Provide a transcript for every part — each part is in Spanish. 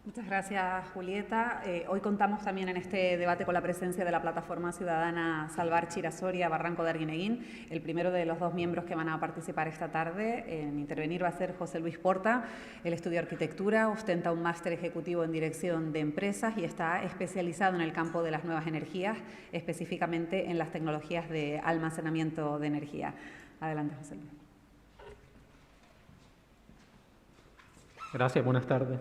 Muchas gracias, Julieta. Hoy contamos también en este debate con la presencia de la plataforma ciudadana Salvar Chirasoria Barranco de Arguineguín. El primero de los dos miembros que van a participar esta tarde en intervenir va a ser José Luis Porta. Él estudió arquitectura, ostenta un máster ejecutivo en dirección de empresas y está especializado en el campo de las nuevas energías, específicamente en las tecnologías de almacenamiento de energía. Adelante, José Luis. Gracias, buenas tardes.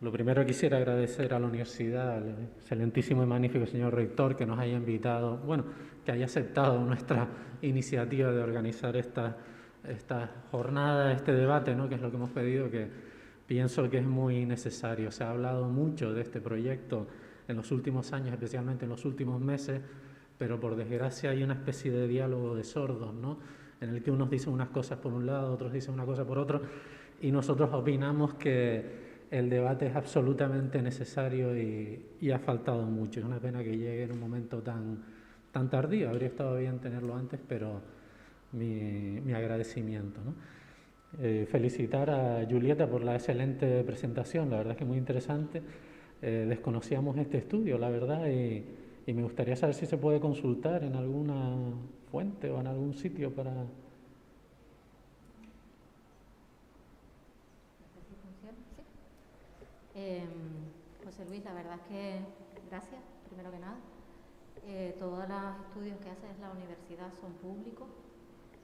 Lo primero quisiera agradecer a la universidad, al excelentísimo y magnífico señor rector que nos haya invitado, que haya aceptado nuestra iniciativa de organizar esta jornada, este debate, ¿no? Que es lo que hemos pedido, que pienso que es muy necesario. Se ha hablado mucho de este proyecto en los últimos años, especialmente en los últimos meses, pero por desgracia hay una especie de diálogo de sordos, ¿no? En el que unos dicen unas cosas por un lado, otros dicen una cosa por otro, y nosotros opinamos que el debate es absolutamente necesario y ha faltado mucho. Es una pena que llegue en un momento tan tardío. Habría estado bien tenerlo antes, pero mi agradecimiento, ¿no? Felicitar a Julieta por la excelente presentación. La verdad es que muy interesante. Desconocíamos este estudio, la verdad, y me gustaría saber si se puede consultar en alguna fuente o en algún sitio para... José Luis, la verdad es que gracias, primero que nada. Todos los estudios que hace la universidad son públicos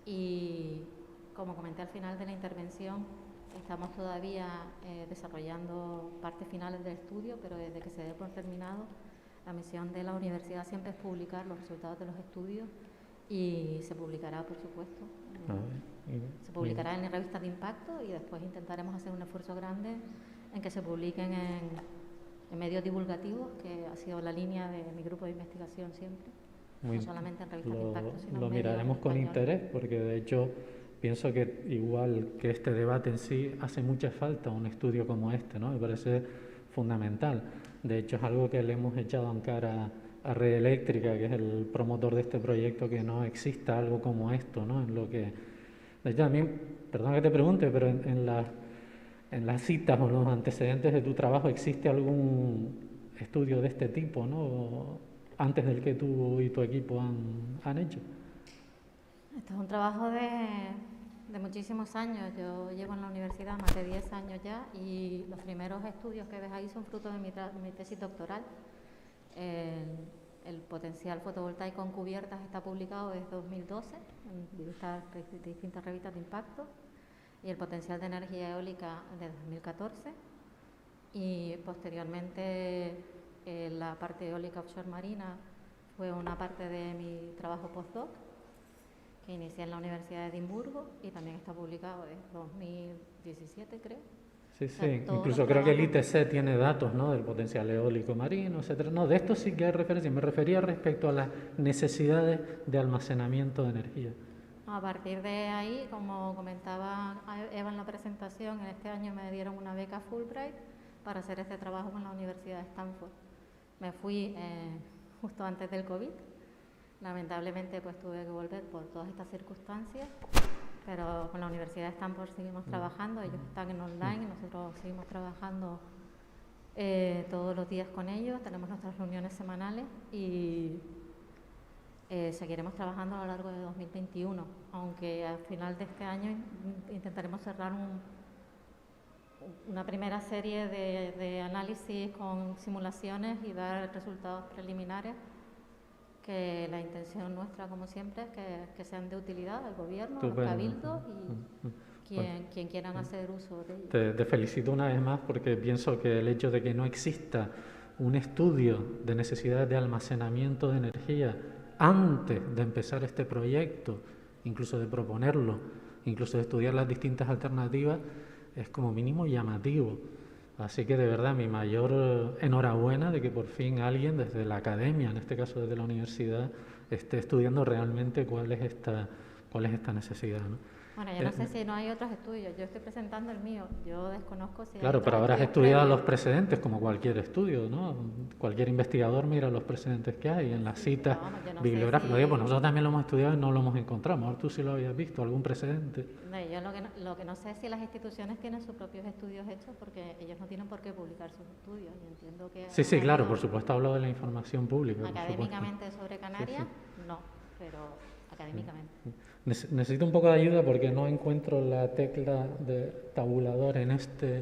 y, como comenté al final de la intervención, estamos todavía desarrollando partes finales del estudio, pero desde que se dé por terminado, la misión de la universidad siempre es publicar los resultados de los estudios y se publicará, por supuesto. Se publicará en revistas de impacto y después intentaremos hacer un esfuerzo grande en que se publiquen en medios divulgativos, que ha sido la línea de mi grupo de investigación siempre, no solamente en revistas de impacto, sino lo en miraremos con interés, porque de hecho pienso que igual que este debate en sí, hace mucha falta un estudio como este, ¿no? Me parece fundamental. De hecho es algo que le hemos echado en cara a Red Eléctrica, que es el promotor de este proyecto, que no exista algo como esto, ¿no? En lo que, de hecho, también, perdona que te pregunte, pero en las citas o los antecedentes de tu trabajo, ¿existe algún estudio de este tipo, ¿no? Antes del que tú y tu equipo han hecho? Esto es un trabajo de muchísimos años. Yo llevo en la universidad más de 10 años ya y los primeros estudios que ves ahí son fruto de mi tesis doctoral. El potencial fotovoltaico en cubiertas está publicado desde 2012 en distintas revistas de impacto, y el potencial de energía eólica de 2014, y posteriormente la parte eólica offshore marina fue una parte de mi trabajo postdoc que inicié en la Universidad de Edimburgo y también está publicado desde 2017, creo. Sí, sí, incluso creo que el ITC tiene datos, ¿no? Del potencial eólico marino, etcétera. No, de esto sí que hay referencia. Me refería respecto a las necesidades de almacenamiento de energía. A partir de ahí, como comentaba Eva en la presentación, en este año me dieron una beca Fulbright para hacer este trabajo con la Universidad de Stanford. Me fui justo antes del COVID. Lamentablemente pues tuve que volver por todas estas circunstancias, pero con la Universidad de Stanford seguimos trabajando. Ellos están en online y nosotros seguimos trabajando todos los días con ellos. Tenemos nuestras reuniones semanales y seguiremos trabajando a lo largo de 2021, aunque al final de este año intentaremos cerrar una primera serie de análisis con simulaciones y dar resultados preliminares, que la intención nuestra, como siempre, es que sean de utilidad al gobierno, a los cabildos y quien quieran hacer uso de ellos. Te felicito una vez más, porque pienso que el hecho de que no exista un estudio de necesidades de almacenamiento de energía antes de empezar este proyecto, incluso de proponerlo, incluso de estudiar las distintas alternativas, es como mínimo llamativo. Así que de verdad mi mayor enhorabuena de que por fin alguien desde la academia, en este caso desde la universidad, esté estudiando realmente cuál es esta necesidad, ¿no? Bueno, yo no sé si no hay otros estudios. Yo estoy presentando el mío. Yo desconozco si Claro, hay pero otros habrás estudios estudiado previos. los precedentes como cualquier estudio, ¿no? Cualquier investigador mira los precedentes que hay en las citas Vamos, yo no sé bibliográficas. si- Digo, pues nosotros también lo hemos estudiado y no lo hemos encontrado. A lo mejor tú sí lo habías visto, algún precedente. No, yo lo que no sé es si las instituciones tienen sus propios estudios hechos, porque ellos no tienen por qué publicar sus estudios. Y entiendo que Sí, sí, claro, habido por supuesto hablo de la información pública. por supuesto. académicamente sobre Canarias, Sí, no, pero académicamente. Necesito un poco de ayuda porque no encuentro la tecla de tabulador en este.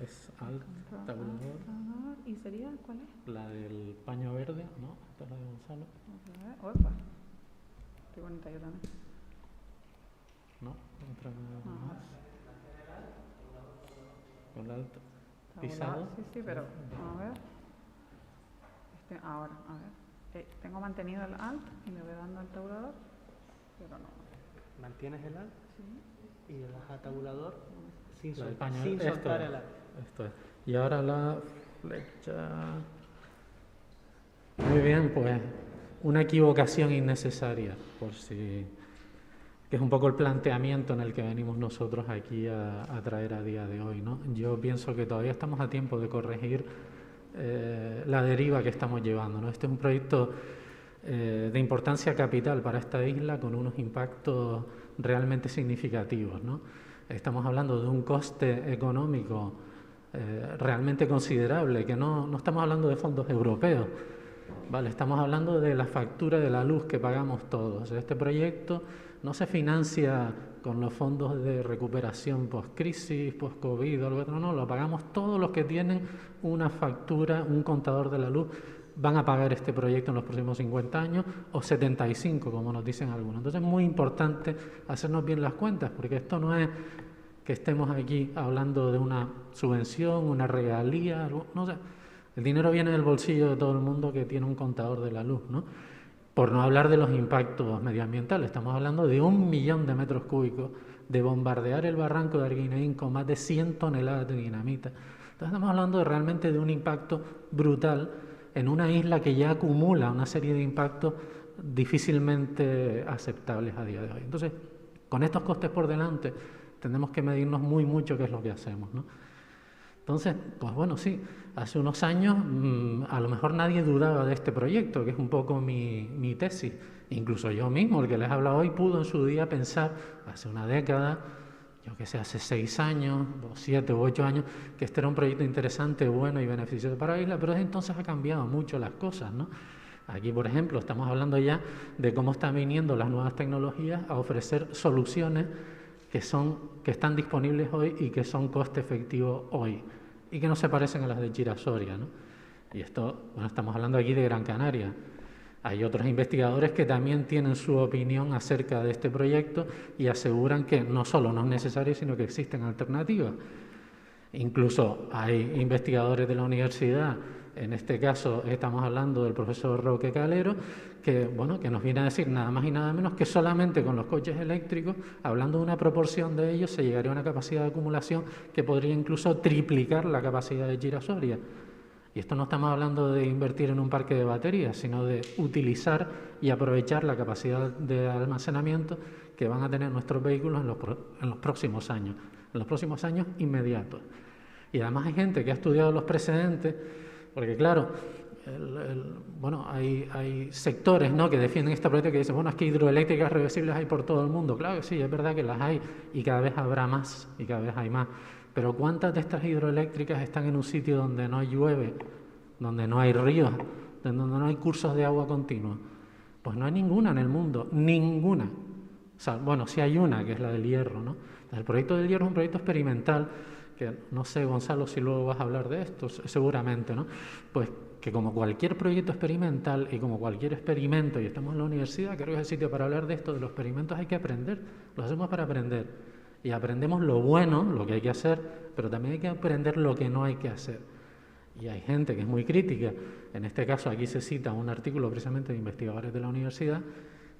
Es alt, tabulador. ¿Y sería cuál es? La del paño verde, ¿no? Esta es la de Gonzalo. Opa. Qué bonita yo también. No, entra más. Con alt pisado. Sí, pero a ver. Ahora, a ver. Tengo mantenido el alt y le voy dando al tabulador, pero no. Mantienes el alt y le das a tabulador sin, La del sol- paño sin verde. soltar el alt. Esto es. Y ahora la flecha. Muy bien, pues una equivocación innecesaria, por si, que es un poco el planteamiento en el que venimos nosotros aquí a traer a día de hoy, ¿no? Yo pienso que todavía estamos a tiempo de corregir la deriva que estamos llevando, ¿no? Este es un proyecto de importancia capital para esta isla con unos impactos realmente significativos, ¿no? Estamos hablando de un coste económico realmente considerable, que no estamos hablando de fondos europeos, ¿vale? Estamos hablando de la factura de la luz que pagamos todos. Este proyecto no se financia con los fondos de recuperación post-crisis, post-COVID, algo otro, no, lo pagamos todos los que tienen una factura, un contador de la luz, van a pagar este proyecto en los próximos 50 años o 75, como nos dicen algunos. Entonces es muy importante hacernos bien las cuentas, porque esto no es que estemos aquí hablando de una subvención, una regalía, no sé. El dinero viene del bolsillo de todo el mundo que tiene un contador de la luz, ¿no? Por no hablar de los impactos medioambientales, estamos hablando de 1 millón de metros cúbicos de bombardear el barranco de Arguineguín con más de 100 toneladas de dinamita. Entonces estamos hablando realmente de un impacto brutal en una isla que ya acumula una serie de impactos difícilmente aceptables a día de hoy. Entonces, con estos costes por delante, tenemos que medirnos muy mucho qué es lo que hacemos, ¿no? Entonces, pues bueno, sí, hace unos años a lo mejor nadie dudaba de este proyecto, que es un poco mi tesis. Incluso yo mismo, el que les he hablado hoy, pudo en su día pensar, hace una década, yo que sé, hace 6 años, o 7 u 8 años, que este era un proyecto interesante, bueno y beneficioso para la isla, pero desde entonces ha cambiado mucho las cosas, ¿no? Aquí, por ejemplo, estamos hablando ya de cómo están viniendo las nuevas tecnologías a ofrecer soluciones que están disponibles hoy y que son coste efectivo hoy y que no se parecen a las de Chira-Soria, ¿no? Y esto, bueno, estamos hablando aquí de Gran Canaria. Hay otros investigadores que también tienen su opinión acerca de este proyecto y aseguran que no solo no es necesario, sino que existen alternativas. Incluso hay investigadores de la universidad, en este caso estamos hablando del profesor Roque Calero, que, bueno, que nos viene a decir nada más y nada menos que solamente con los coches eléctricos, hablando de una proporción de ellos, se llegaría a una capacidad de acumulación que podría incluso triplicar la capacidad de Chira-Soria. Y esto no estamos hablando de invertir en un parque de baterías, sino de utilizar y aprovechar la capacidad de almacenamiento que van a tener nuestros vehículos en los próximos años inmediatos. Y además hay gente que ha estudiado los precedentes, porque claro, bueno, hay sectores, ¿no?, que defienden este proyecto que dicen, bueno, es que hidroeléctricas reversibles hay por todo el mundo. Claro que sí, es verdad que las hay y cada vez habrá más y cada vez hay más. Pero ¿cuántas de estas hidroeléctricas están en un sitio donde no llueve, donde no hay ríos, donde no hay cursos de agua continua? Pues no hay ninguna en el mundo, ninguna. O sea, bueno, sí hay una, que es la del Hierro, ¿no? El proyecto del Hierro es un proyecto experimental, que no sé, Gonzalo, si luego vas a hablar de esto, seguramente, ¿no? Pues que como cualquier proyecto experimental y como cualquier experimento, y estamos en la universidad, creo que es el sitio para hablar de esto, de los experimentos hay que aprender, los hacemos para aprender. Y aprendemos lo bueno, lo que hay que hacer, pero también hay que aprender lo que no hay que hacer. Y hay gente que es muy crítica, en este caso aquí se cita un artículo precisamente de investigadores de la universidad,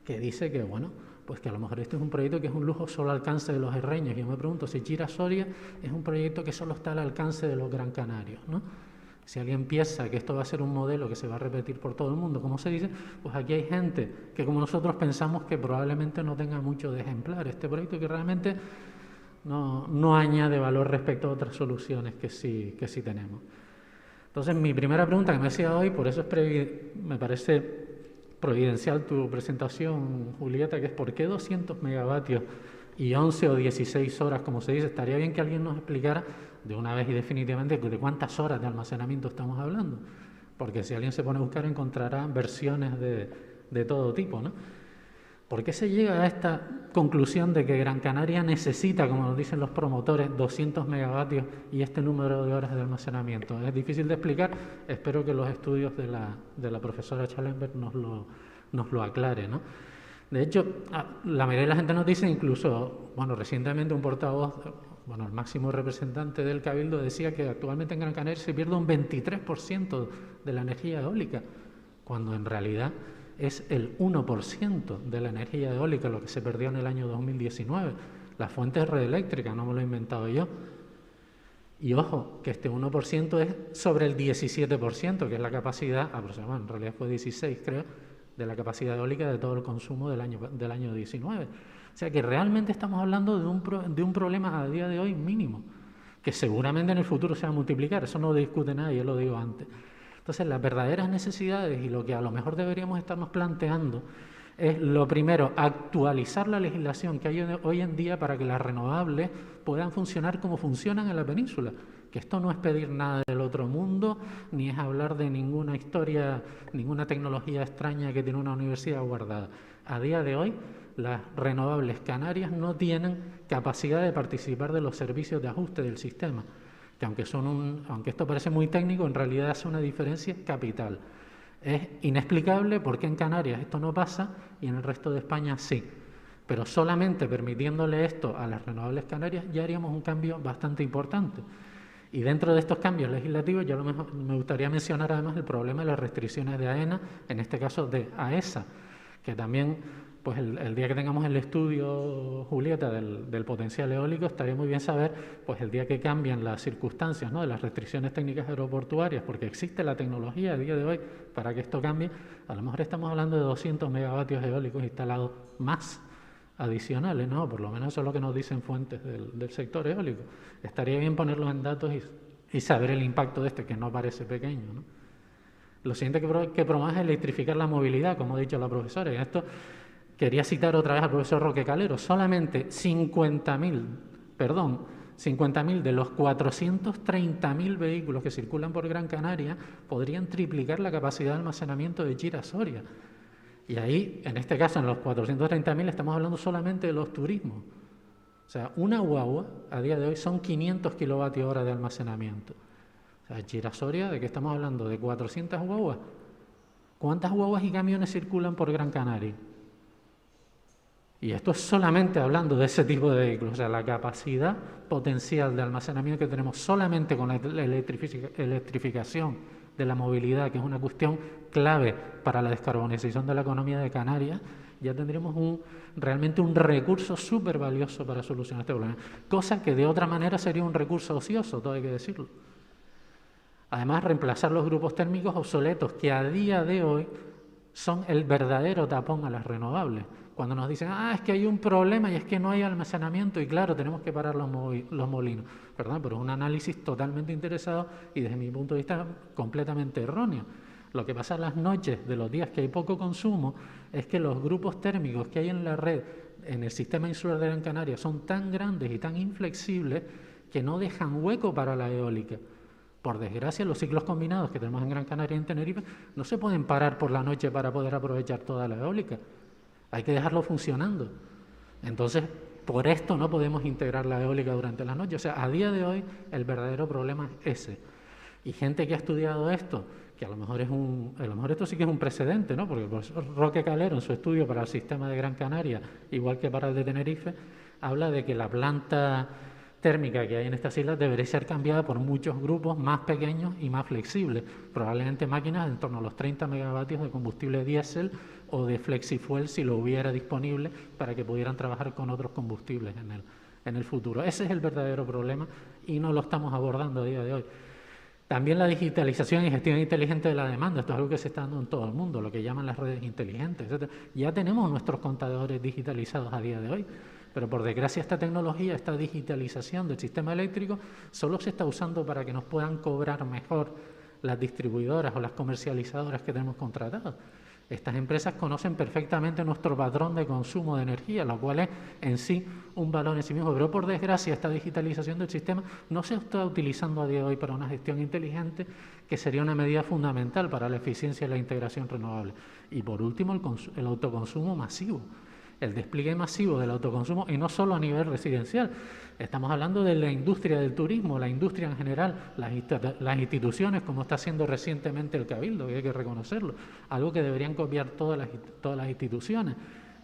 que dice que, bueno, pues que a lo mejor este es un proyecto que es un lujo solo al alcance de los herreños. Y yo me pregunto si Chira-Soria es un proyecto que solo está al alcance de los gran canarios, ¿no? Si alguien piensa que esto va a ser un modelo que se va a repetir por todo el mundo, como se dice, pues aquí hay gente que como nosotros pensamos que probablemente no tenga mucho de ejemplar este proyecto, que realmente no añade valor respecto a otras soluciones que sí tenemos. Entonces, mi primera pregunta que me hacía hoy, por eso me parece providencial tu presentación, Julieta, que es ¿por qué 200 megavatios y 11 o 16 horas, como se dice? Estaría bien que alguien nos explicara de una vez y definitivamente de cuántas horas de almacenamiento estamos hablando, porque si alguien se pone a buscar encontrará versiones de todo tipo, ¿no? ¿Por qué se llega a esta conclusión de que Gran Canaria necesita, como nos dicen los promotores, 200 megavatios y este número de horas de almacenamiento? Es difícil de explicar, espero que los estudios de la profesora Schallenberg nos lo aclare, ¿no? De hecho, la mayoría de la gente nos dice, incluso, bueno, recientemente un portavoz, bueno, el máximo representante del Cabildo decía que actualmente en Gran Canaria se pierde un 23% de la energía eólica, cuando en realidad es el 1% de la energía eólica lo que se perdió en el año 2019. La fuente es red eléctrica, no me lo he inventado yo. Y ojo, que este 1% es sobre el 17%, que es la capacidad, aproximadamente, en realidad fue 16 creo, de la capacidad eólica de todo el consumo del año 19. O sea que realmente estamos hablando de un problema a día de hoy mínimo, que seguramente en el futuro se va a multiplicar, eso no lo discute nadie, yo lo digo antes. Entonces, las verdaderas necesidades y lo que a lo mejor deberíamos estarnos planteando es, lo primero, actualizar la legislación que hay hoy en día para que las renovables puedan funcionar como funcionan en la península. Que esto no es pedir nada del otro mundo, ni es hablar de ninguna historia, ninguna tecnología extraña que tiene una universidad guardada. A día de hoy, las renovables canarias no tienen capacidad de participar de los servicios de ajuste del sistema, que aunque esto parece muy técnico, en realidad hace una diferencia capital. Es inexplicable por qué en Canarias esto no pasa y en el resto de España sí. Pero solamente permitiéndole esto a las renovables canarias ya haríamos un cambio bastante importante. Y dentro de estos cambios legislativos, yo a lo mejor me gustaría mencionar además el problema de las restricciones de AENA, en este caso de AESA, que también, pues el día que tengamos el estudio, Julieta, del potencial eólico, estaría muy bien saber, pues el día que cambian las circunstancias, ¿no?, de las restricciones técnicas aeroportuarias, porque existe la tecnología a día de hoy para que esto cambie, a lo mejor estamos hablando de 200 megavatios eólicos instalados más adicionales, ¿no? Por lo menos eso es lo que nos dicen fuentes del sector eólico. Estaría bien ponerlo en datos y saber el impacto de que no parece pequeño, ¿no? Lo siguiente que promueve es electrificar la movilidad, como ha dicho la profesora. Y en esto quería citar otra vez al profesor Roque Calero. Solamente 50.000 de los 430.000 vehículos que circulan por Gran Canaria podrían triplicar la capacidad de almacenamiento de Chira-Soria. Y ahí, en este caso, en los 430.000, estamos hablando solamente de los turismos. O sea, una guagua, a día de hoy, son 500 kilovatios hora de almacenamiento. O sea, Chira-Soria, ¿de qué estamos hablando? ¿De 400 guaguas? ¿Cuántas guaguas y camiones circulan por Gran Canaria? Y esto es solamente hablando de ese tipo de vehículos. O sea, la capacidad potencial de almacenamiento que tenemos solamente con la electrificación de la movilidad, que es una cuestión clave para la descarbonización de la economía de Canarias, ya tendríamos realmente un recurso súper valioso para solucionar este problema. Cosa que de otra manera sería un recurso ocioso, todo hay que decirlo. Además, reemplazar los grupos térmicos obsoletos, que a día de hoy son el verdadero tapón a las renovables. Cuando nos dicen, es que hay un problema y es que no hay almacenamiento y claro, tenemos que parar los molinos. Perdón, pero es un análisis totalmente interesado y desde mi punto de vista completamente erróneo. Lo que pasa en las noches de los días que hay poco consumo es que los grupos térmicos que hay en la red, en el sistema insular de Gran Canaria, son tan grandes y tan inflexibles que no dejan hueco para la eólica. Por desgracia, los ciclos combinados que tenemos en Gran Canaria y en Tenerife no se pueden parar por la noche para poder aprovechar toda la eólica. Hay que dejarlo funcionando. Entonces, por esto no podemos integrar la eólica durante la noche. O sea, a día de hoy el verdadero problema es ese. Y gente que ha estudiado esto, que a lo mejor esto sí que es un precedente, ¿no? Porque el profesor Roque Calero, en su estudio para el sistema de Gran Canaria, igual que para el de Tenerife, habla de que la planta térmica que hay en estas islas debería ser cambiada por muchos grupos más pequeños y más flexibles, probablemente máquinas en torno a los 30 megavatios de combustible diésel o de flexifuel si lo hubiera disponible para que pudieran trabajar con otros combustibles en el futuro. Ese es el verdadero problema y no lo estamos abordando a día de hoy. También la digitalización y gestión inteligente de la demanda. Esto es algo que se está dando en todo el mundo, lo que llaman las redes inteligentes, etc. Ya tenemos nuestros contadores digitalizados a día de hoy, pero por desgracia esta tecnología, esta digitalización del sistema eléctrico, solo se está usando para que nos puedan cobrar mejor las distribuidoras o las comercializadoras que tenemos contratadas. Estas empresas conocen perfectamente nuestro patrón de consumo de energía, lo cual es en sí un valor en sí mismo. Pero por desgracia esta digitalización del sistema no se está utilizando a día de hoy para una gestión inteligente, que sería una medida fundamental para la eficiencia y la integración renovable. Y por último el autoconsumo masivo, el despliegue masivo del autoconsumo, y no solo a nivel residencial. Estamos hablando de la industria del turismo, la industria en general, las instituciones, como está haciendo recientemente el Cabildo, que hay que reconocerlo, algo que deberían copiar todas las instituciones.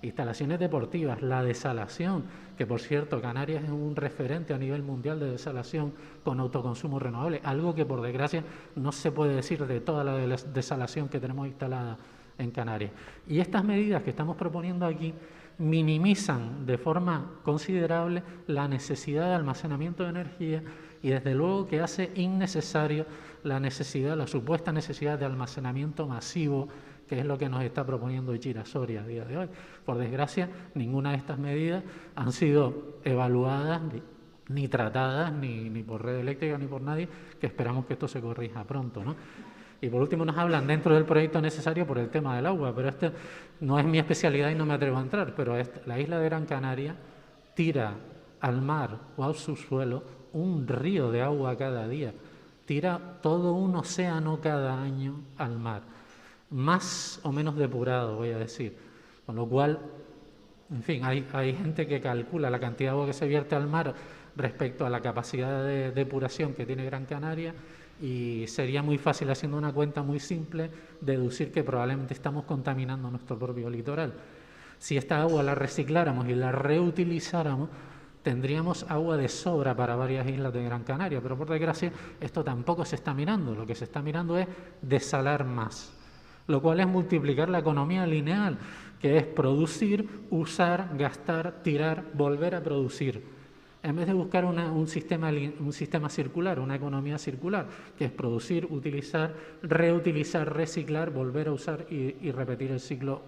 Instalaciones deportivas, la desalación, que por cierto Canarias es un referente a nivel mundial de desalación con autoconsumo renovable, algo que por desgracia no se puede decir de toda la desalación que tenemos instalada en Canarias. Y estas medidas que estamos proponiendo aquí minimizan de forma considerable la necesidad de almacenamiento de energía y desde luego que hace innecesario la supuesta necesidad de almacenamiento masivo, que es lo que nos está proponiendo Chira-Soria a día de hoy. Por desgracia, ninguna de estas medidas han sido evaluadas ni tratadas ni por Red Eléctrica ni por nadie, que esperamos que esto se corrija pronto, ¿no? Y por último nos hablan dentro del proyecto necesario por el tema del agua, pero este no es mi especialidad y no me atrevo a entrar, pero la isla de Gran Canaria tira al mar o al subsuelo un río de agua cada día, tira todo un océano cada año al mar, más o menos depurado, voy a decir, con lo cual, en fin, hay gente que calcula la cantidad de agua que se vierte al mar respecto a la capacidad de depuración que tiene Gran Canaria, y sería muy fácil, haciendo una cuenta muy simple, deducir que probablemente estamos contaminando nuestro propio litoral. Si esta agua la recicláramos y la reutilizáramos, tendríamos agua de sobra para varias islas de Gran Canaria, pero por desgracia esto tampoco se está mirando. Lo que se está mirando es desalar más, lo cual es multiplicar la economía lineal, que es producir, usar, gastar, tirar, volver a producir. En vez de buscar un sistema circular, una economía circular, que es producir, utilizar, reutilizar, reciclar, volver a usar y repetir el ciclo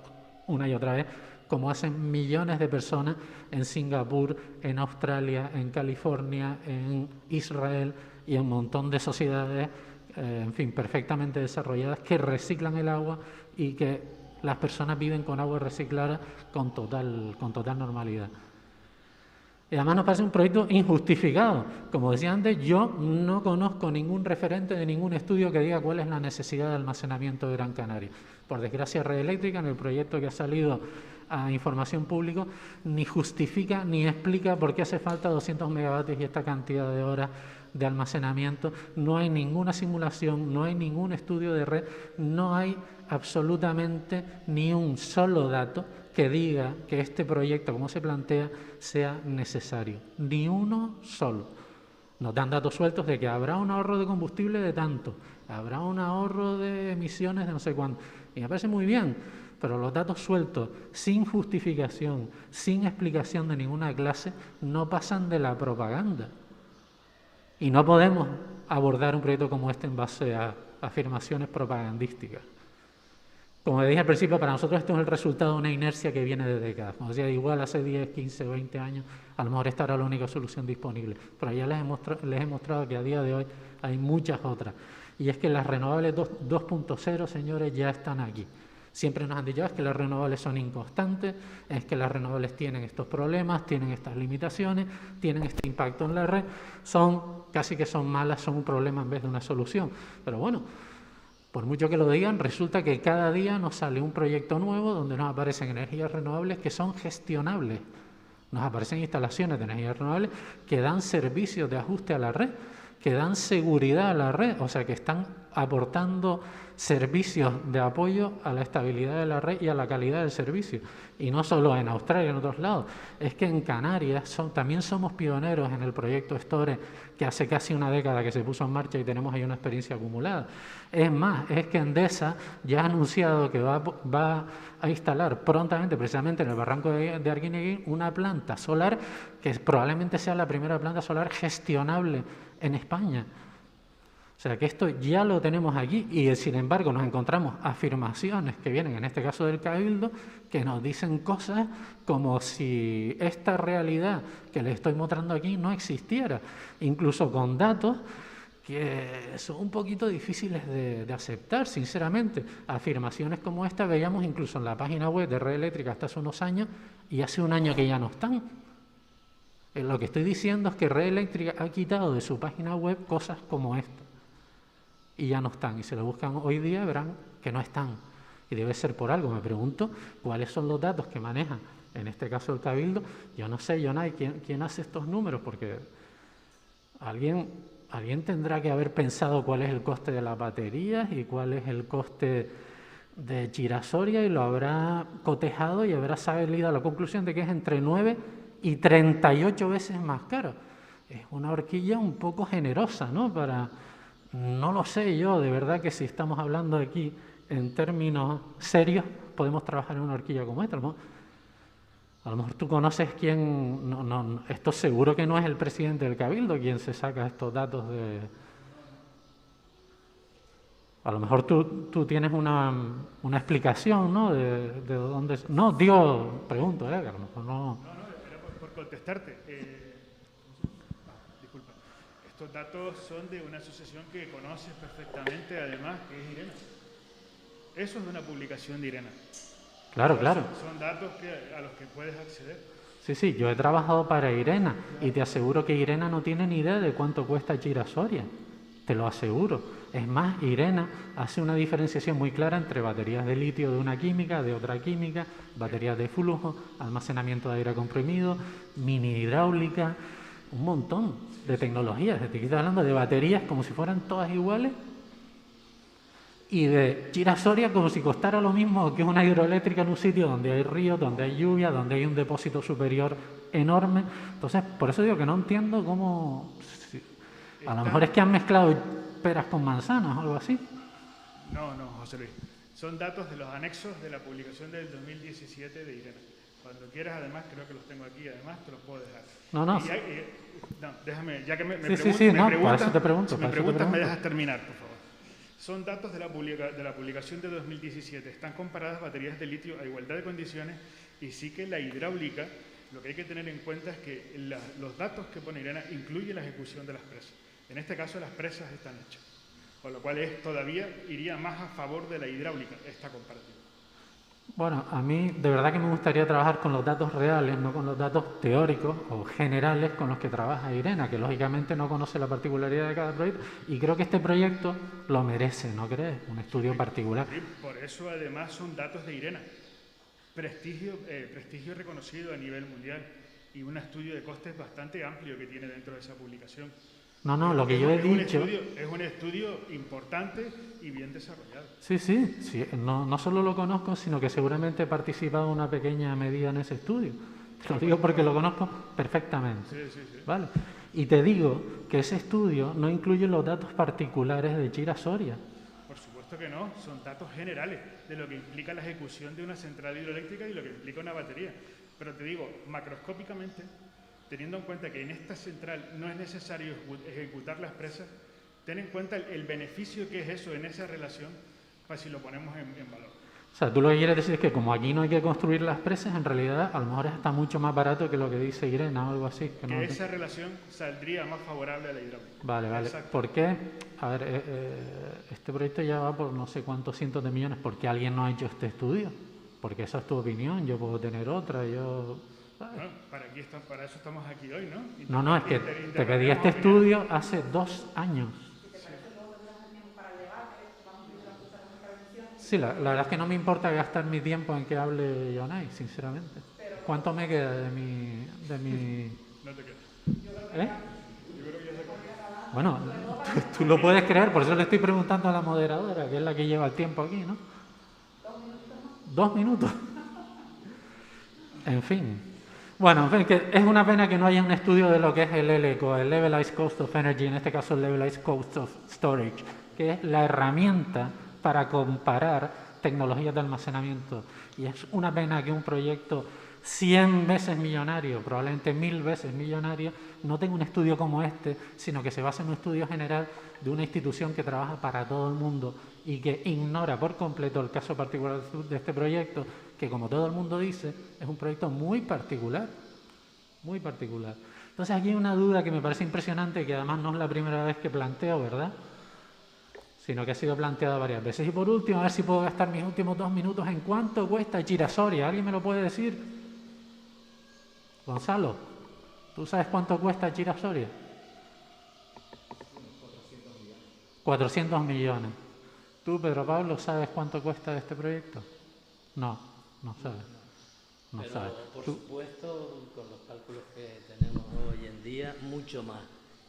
una y otra vez, como hacen millones de personas en Singapur, en Australia, en California, en Israel y en un montón de sociedades, en fin, perfectamente desarrolladas, que reciclan el agua y que las personas viven con agua reciclada con total normalidad. Y además nos parece un proyecto injustificado. Como decía antes, yo no conozco ningún referente de ningún estudio que diga cuál es la necesidad de almacenamiento de Gran Canaria. Por desgracia, Red Eléctrica, en el proyecto que ha salido a información pública, ni justifica ni explica por qué hace falta 200 megavatios y esta cantidad de horas de almacenamiento. No hay ninguna simulación, no hay ningún estudio de red, no hay absolutamente ni un solo dato que diga que este proyecto, como se plantea, sea necesario. Ni uno solo. Nos dan datos sueltos de que habrá un ahorro de combustible de tanto, habrá un ahorro de emisiones de no sé cuánto. Y me parece muy bien, pero los datos sueltos, sin justificación, sin explicación de ninguna clase, no pasan de la propaganda. Y no podemos abordar un proyecto como este en base a afirmaciones propagandísticas. Como dije al principio, para nosotros esto es el resultado de una inercia que viene de décadas. Como decía, igual hace 10, 15, 20 años, a lo mejor esta era la única solución disponible. Pero ya les he mostrado que a día de hoy hay muchas otras. Y es que las renovables 2.0, señores, ya están aquí. Siempre nos han dicho, es que las renovables son inconstantes, es que las renovables tienen estos problemas, tienen estas limitaciones, tienen este impacto en la red, casi que son malas, son un problema en vez de una solución. Pero bueno, por mucho que lo digan, resulta que cada día nos sale un proyecto nuevo donde nos aparecen energías renovables que son gestionables. Nos aparecen instalaciones de energías renovables que dan servicios de ajuste a la red, que dan seguridad a la red, o sea, que están aportando servicios de apoyo a la estabilidad de la red y a la calidad del servicio. Y no solo en Australia, en otros lados. Es que en Canarias también somos pioneros en el proyecto Store, que hace casi una década que se puso en marcha y tenemos ahí una experiencia acumulada. Es más, es que Endesa ya ha anunciado que va a instalar prontamente, precisamente en el barranco de Arguineguín, una planta solar que probablemente sea la primera planta solar gestionable en España. O sea que esto ya lo tenemos aquí y sin embargo nos encontramos afirmaciones que vienen, en este caso del Cabildo, que nos dicen cosas como si esta realidad que les estoy mostrando aquí no existiera, incluso con datos que son un poquito difíciles de aceptar, sinceramente. Afirmaciones como esta veíamos incluso en la página web de Red Eléctrica hasta hace unos años y hace un año que ya no están. Lo que estoy diciendo es que Red Eléctrica ha quitado de su página web cosas como esta y ya no están. Y se lo buscan hoy día verán que no están. Y debe ser por algo. Me pregunto cuáles son los datos que manejan, en este caso el Cabildo. Yo no sé, Jonay, ¿quién hace estos números? Porque alguien tendrá que haber pensado cuál es el coste de las baterías y cuál es el coste de Chira-Soria y lo habrá cotejado y habrá salido a la conclusión de que es entre 9 y 38 veces más caro. Es una horquilla un poco generosa, ¿no? No lo sé yo, de verdad que si estamos hablando aquí en términos serios, podemos trabajar en una horquilla como esta, ¿no? A lo mejor tú conoces quién, esto seguro que no es el presidente del Cabildo quien se saca estos datos de... A lo mejor tú tienes una explicación, ¿no? De dónde... No, pregunto, que a lo mejor no... No, era por contestarte. Disculpa. Estos datos son de una asociación que conoces perfectamente, además, que es IRENA. Eso es una publicación de IRENA. Claro. Son datos a los que puedes acceder. Sí, yo he trabajado para IRENA y te aseguro que IRENA no tiene ni idea de cuánto cuesta Chira-Soria. Te lo aseguro. Es más, IRENA hace una diferenciación muy clara entre baterías de litio de una química, de otra química, baterías de flujo, almacenamiento de aire comprimido, mini hidráulica, un montón de tecnologías. Te estoy hablando de baterías como si fueran todas iguales y de Chira-Soria como si costara lo mismo que una hidroeléctrica en un sitio donde hay ríos, donde hay lluvia, donde hay un depósito superior enorme. Entonces, por eso digo que no entiendo cómo... A lo mejor es que han mezclado peras con manzanas o algo así. No, José Luis. Son datos de los anexos de la publicación del 2017 de IRENA. Cuando quieras, además, creo que los tengo aquí, además te los puedo dejar. No. Déjame, ya que me para eso te pregunto. Si me preguntas, me dejas terminar, por favor. Son datos de la publicación de 2017. Están comparadas baterías de litio a igualdad de condiciones y sí que la hidráulica, lo que hay que tener en cuenta es que los datos que pone IRENA incluye la ejecución de las presas. En este caso las presas están hechas, con lo cual todavía iría más a favor de la hidráulica esta comparativa. Bueno, a mí de verdad que me gustaría trabajar con los datos reales, no con los datos teóricos o generales con los que trabaja IRENA, que lógicamente no conoce la particularidad de cada proyecto, y creo que este proyecto lo merece, ¿no crees? Un estudio particular. Sí, por eso además son datos de IRENA, prestigio reconocido a nivel mundial y un estudio de costes bastante amplio que tiene dentro de esa publicación. No, lo que yo he dicho... Es un estudio importante y bien desarrollado. Sí, no solo lo conozco, sino que seguramente he participado en una pequeña medida en ese estudio. Te lo digo porque lo conozco perfectamente. Sí. ¿Vale? Y te digo que ese estudio no incluye los datos particulares de Chira-Soria. Por supuesto que no, son datos generales de lo que implica la ejecución de una central hidroeléctrica y lo que implica una batería. Pero te digo, macroscópicamente, teniendo en cuenta que en esta central no es necesario ejecutar las presas, ten en cuenta el beneficio que es eso en esa relación, para si lo ponemos en valor. O sea, tú lo que quieres decir es que como aquí no hay que construir las presas, en realidad a lo mejor está mucho más barato que lo que dice IRENA o algo así. Que esa relación saldría más favorable a la hidráulica. Vale. Exacto. ¿Por qué? A ver, este proyecto ya va por no sé cuántos cientos de millones. ¿Por qué alguien no ha hecho este estudio? Porque esa es tu opinión, yo puedo tener otra, Bueno, para eso estamos aquí hoy, ¿no? No, es que te pedí este estudio hace 2 años. Sí, la verdad es que no me importa gastar mi tiempo en que hable Jonay, sinceramente. ¿Cuánto me queda de mi... No te queda. ¿Eh? Bueno, tú lo puedes creer, por eso le estoy preguntando a la moderadora, que es la que lleva el tiempo aquí, ¿no? 2 minutos. En fin. Bueno, que es una pena que no haya un estudio de lo que es el LECO, el Levelized Cost of Energy, en este caso el Levelized Cost of Storage, que es la herramienta para comparar tecnologías de almacenamiento. Y es una pena que un proyecto 100 veces millonario, probablemente 1000 veces millonario, no tenga un estudio como este, sino que se basa en un estudio general de una institución que trabaja para todo el mundo y que ignora por completo el caso particular de este proyecto, que como todo el mundo dice, es un proyecto muy particular, muy particular. Entonces aquí hay una duda que me parece impresionante, que además no es la primera vez que planteo, ¿verdad?, sino que ha sido planteada varias veces. Y por último, a ver si puedo gastar mis últimos 2 minutos en cuánto cuesta Chirasoria. ¿Alguien me lo puede decir? Gonzalo, ¿tú sabes cuánto cuesta Chirasoria? 400 millones. ¿Tú, Pedro Pablo, sabes cuánto cuesta este proyecto? No, no sabes. No Pero, sabes. por supuesto, con los cálculos que tenemos hoy en día, mucho más.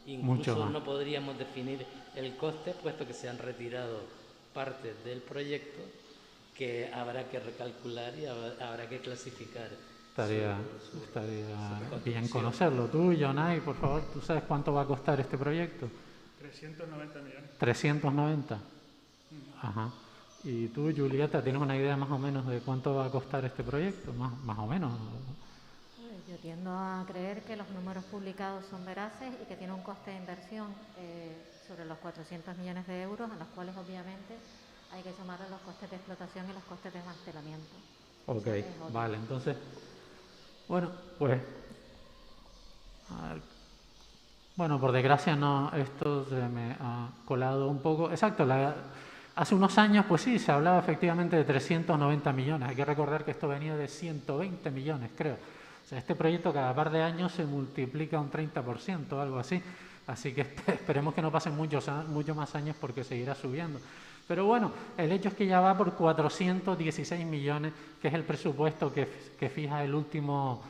Mucho Incluso más. no podríamos definir el coste, puesto que se han retirado partes del proyecto que habrá que recalcular y habrá que clasificar. Estaría su bien construcción. conocerlo. Tú, Jonay, por favor, ¿tú sabes cuánto va a costar este proyecto? 390 millones. 390. Ajá. ¿Y tú, Julieta, tienes una idea más o menos de cuánto va a costar este proyecto? Más o menos. Yo tiendo a creer que los números publicados son veraces y que tiene un coste de inversión sobre los 400 millones de euros, a los cuales obviamente hay que sumarle los costes de explotación y los costes de desmantelamiento. Ok, vale, entonces, bueno, pues, a ver. Bueno, por desgracia no, esto se me ha colado un poco. Exacto, hace unos años, pues sí, se hablaba efectivamente de 390 millones. Hay que recordar que esto venía de 120 millones, creo. O sea, este proyecto cada par de años se multiplica un 30% o algo así. Así que esperemos que no pasen muchos más años porque seguirá subiendo. Pero bueno, el hecho es que ya va por 416 millones, que es el presupuesto que fija el último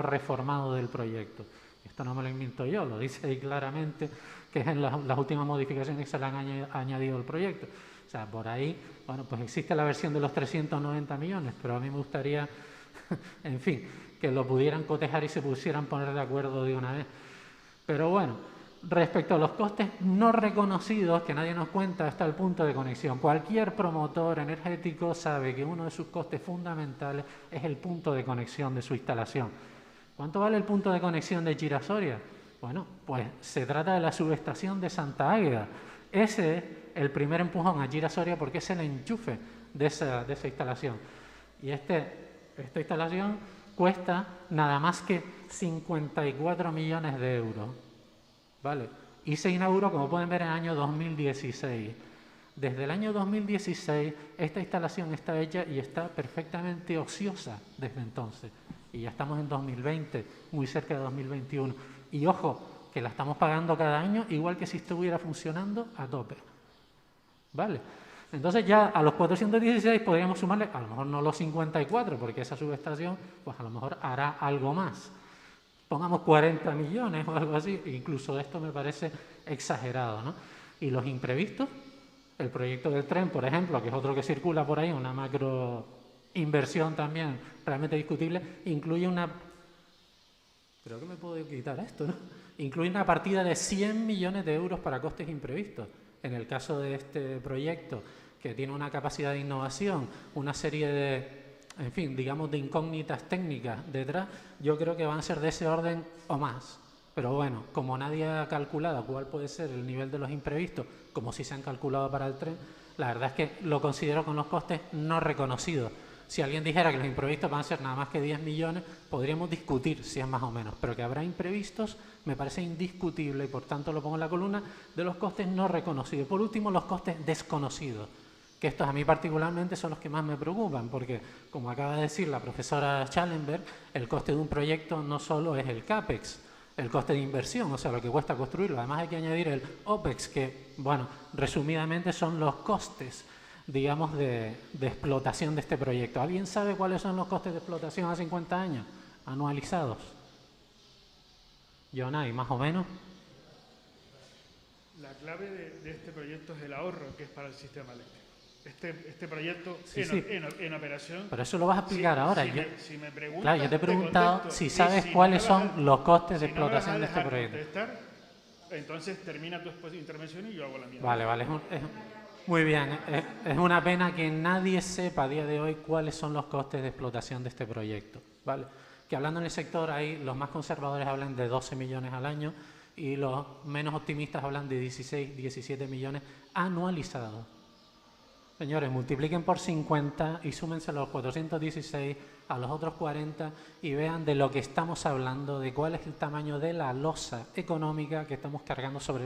reformado del proyecto. Esto no me lo invento yo, lo dice ahí claramente, que es en las últimas modificaciones que se le han añadido al proyecto. O sea, por ahí, bueno, pues existe la versión de los 390 millones, pero a mí me gustaría, en fin, que lo pudieran cotejar y se pusieran poner de acuerdo de una vez. Pero bueno, respecto a los costes no reconocidos, que nadie nos cuenta, está el punto de conexión. Cualquier promotor energético sabe que uno de sus costes fundamentales es el punto de conexión de su instalación. ¿Cuánto vale el punto de conexión de Chirasoria? Bueno, pues se trata de la subestación de Santa Águeda. Ese es el primer empujón a Chirasoria porque es el enchufe de esa instalación. Y esta instalación cuesta nada más que 54 millones de euros. ¿Vale? Y se inauguró, como pueden ver, en el año 2016. Desde el año 2016 esta instalación está hecha y está perfectamente ociosa desde entonces. Y ya estamos en 2020, muy cerca de 2021. Y ojo, que la estamos pagando cada año igual que si estuviera funcionando a tope. ¿Vale? Entonces ya a los 416 podríamos sumarle, a lo mejor no los 54, porque esa subestación pues a lo mejor hará algo más. Pongamos 40 millones o algo así, incluso esto me parece exagerado, ¿no? Y los imprevistos, el proyecto del tren, por ejemplo, que es otro que circula por ahí, una macro inversión también realmente discutible, incluye una... Creo que me puedo quitar esto, ¿no? Incluye una partida de 100 millones de euros para costes imprevistos. En el caso de este proyecto, que tiene una capacidad de innovación, una serie de... en fin, digamos de incógnitas técnicas detrás, yo creo que van a ser de ese orden o más. Pero bueno, como nadie ha calculado cuál puede ser el nivel de los imprevistos, como si se han calculado para el tren, la verdad es que lo considero con los costes no reconocidos. Si alguien dijera que los imprevistos van a ser nada más que 10 millones, podríamos discutir si es más o menos, pero que habrá imprevistos me parece indiscutible y por tanto lo pongo en la columna de los costes no reconocidos. Por último, los costes desconocidos, que estos a mí particularmente son los que más me preocupan, porque como acaba de decir la profesora Schallenberg, el coste de un proyecto no solo es el CAPEX, el coste de inversión, o sea, lo que cuesta construirlo. Además hay que añadir el OPEX, que, bueno, resumidamente son los costes, digamos, de explotación de este proyecto. ¿Alguien sabe cuáles son los costes de explotación a 50 años anualizados? Jonay, más o menos. La clave de este proyecto es el ahorro que es para el sistema eléctrico. Este proyecto Sí, en operación... Pero eso lo vas a explicar ahora. Si me preguntas, claro, yo te he preguntado contesto, si y sabes si cuáles no me son los costes de si no me vas a explotación de este dejar proyecto. contestar, entonces termina tu intervención y yo hago la mía. Vale, Muy bien, es una pena que nadie sepa a día de hoy cuáles son los costes de explotación de este proyecto, ¿vale? Que hablando en el sector, ahí los más conservadores hablan de 12 millones al año y los menos optimistas hablan de 16, 17 millones anualizados. Señores, multipliquen por 50 y súmense los 416 a los otros 40 y vean de lo que estamos hablando, de cuál es el tamaño de la losa económica que estamos cargando sobre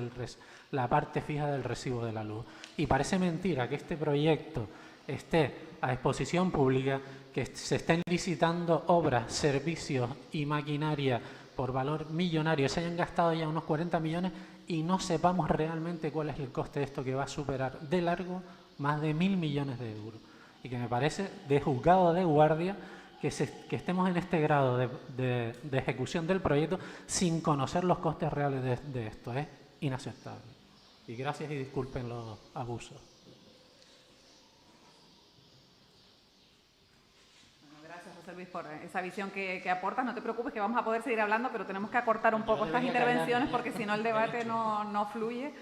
la parte fija del recibo de la luz. Y parece mentira que este proyecto esté a exposición pública, que se estén licitando obras, servicios y maquinaria por valor millonario, se hayan gastado ya unos 40 millones y no sepamos realmente cuál es el coste de esto, que va a superar de largo más de 1.000 millones de euros. Y que me parece de juzgado de guardia que estemos en este grado de ejecución del proyecto sin conocer los costes reales de esto. Es inaceptable. Y gracias y disculpen los abusos. Gracias, José Luis, por esa visión que aportas. No te preocupes, que vamos a poder seguir hablando, pero tenemos que acortar un poco estas intervenciones porque si no el debate no fluye.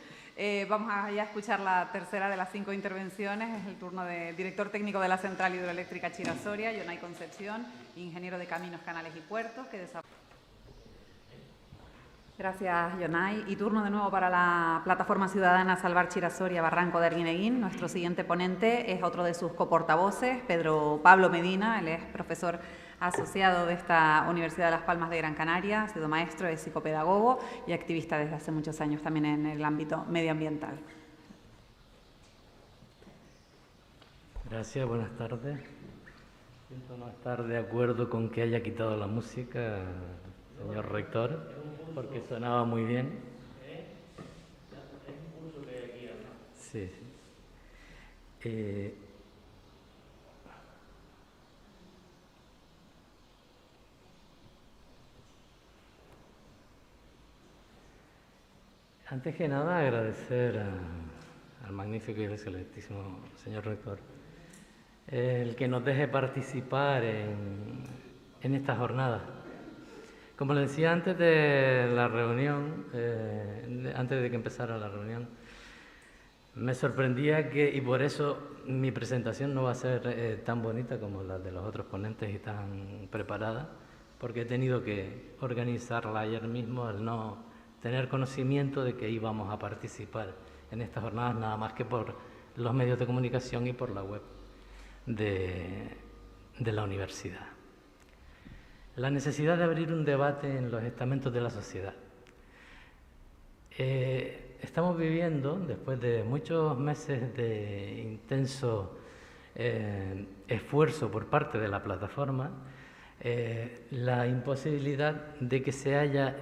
Vamos a ya escuchar la tercera de las 5 intervenciones. Es el turno del director técnico de la Central Hidroeléctrica Chira-Soria, Yonay Concepción, ingeniero de Caminos, Canales y Puertos. Gracias, Yonay. Y turno de nuevo para la plataforma ciudadana Salvar Chira-Soria, Barranco de Arguineguín. Nuestro siguiente ponente es otro de sus coportavoces, Pedro Pablo Medina. Él es profesor asociado de esta Universidad de Las Palmas de Gran Canaria, ha sido maestro, es psicopedagogo y activista desde hace muchos años también en el ámbito medioambiental. Gracias, buenas tardes. Siento no estar de acuerdo con que haya quitado la música, señor rector, porque sonaba muy bien. Sí, sí. Antes que nada, agradecer al magnífico y excelentísimo señor rector el que nos deje participar en esta jornada. Como le decía antes de la reunión, antes de que empezara la reunión, me sorprendía y por eso mi presentación no va a ser tan bonita como la de los otros ponentes y tan preparada, porque he tenido que organizarla ayer mismo al no tener conocimiento de que íbamos a participar en estas jornadas, nada más que por los medios de comunicación y por la web de la universidad. La necesidad de abrir un debate en los estamentos de la sociedad. Estamos viviendo, después de muchos meses de intenso esfuerzo por parte de la plataforma, la imposibilidad de que se haya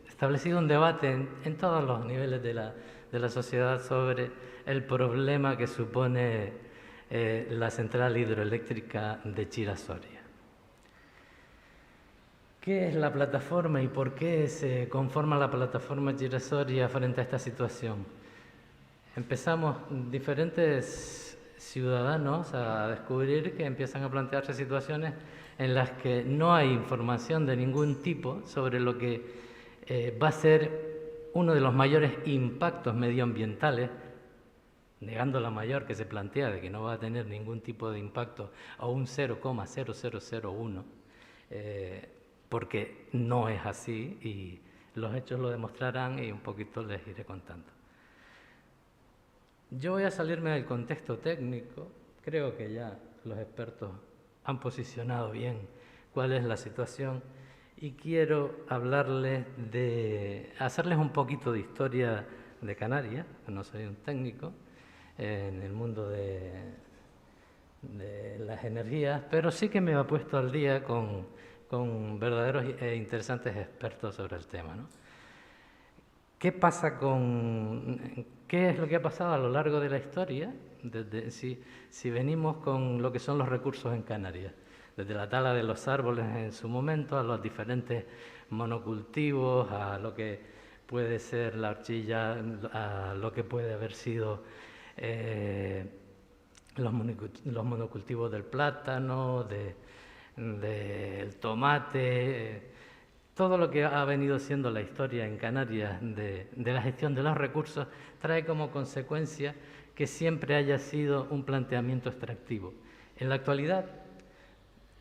establecido un debate en todos los niveles de la sociedad sobre el problema que supone la central hidroeléctrica de Chira-Soria. ¿Qué es la plataforma y por qué se conforma la plataforma Chira-Soria frente a esta situación? Empezamos diferentes ciudadanos a descubrir que empiezan a plantearse situaciones en las que no hay información de ningún tipo sobre lo que va a ser uno de los mayores impactos medioambientales, negando la mayor que se plantea de que no va a tener ningún tipo de impacto a un 0,0001, porque no es así y los hechos lo demostrarán y un poquito les iré contando. Yo voy a salirme del contexto técnico, creo que ya los expertos han posicionado bien cuál es la situación y quiero hacerles un poquito de historia de Canarias, que no soy un técnico en el mundo de las energías, pero sí que me ha puesto al día con verdaderos e interesantes expertos sobre el tema, ¿no? ¿Qué es lo que ha pasado a lo largo de la historia? Si venimos con lo que son los recursos en Canarias, desde la tala de los árboles en su momento, a los diferentes monocultivos, a lo que puede ser la horchilla, a lo que puede haber sido los monocultivos del plátano, del tomate, todo lo que ha venido siendo la historia en Canarias de la gestión de los recursos trae como consecuencia que siempre haya sido un planteamiento extractivo. En la actualidad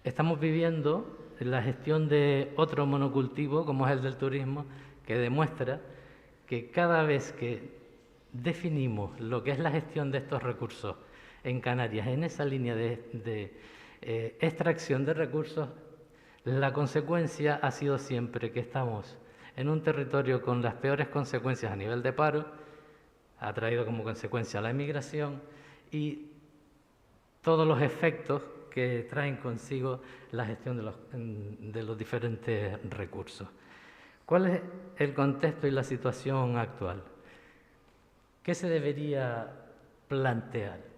estamos viviendo la gestión de otro monocultivo, como es el del turismo, que demuestra que cada vez que definimos lo que es la gestión de estos recursos en Canarias, en esa línea de extracción de recursos, la consecuencia ha sido siempre que estamos en un territorio con las peores consecuencias a nivel de paro, ha traído como consecuencia la emigración y todos los efectos que traen consigo la gestión de los diferentes recursos. ¿Cuál es el contexto y la situación actual? ¿Qué se debería plantear?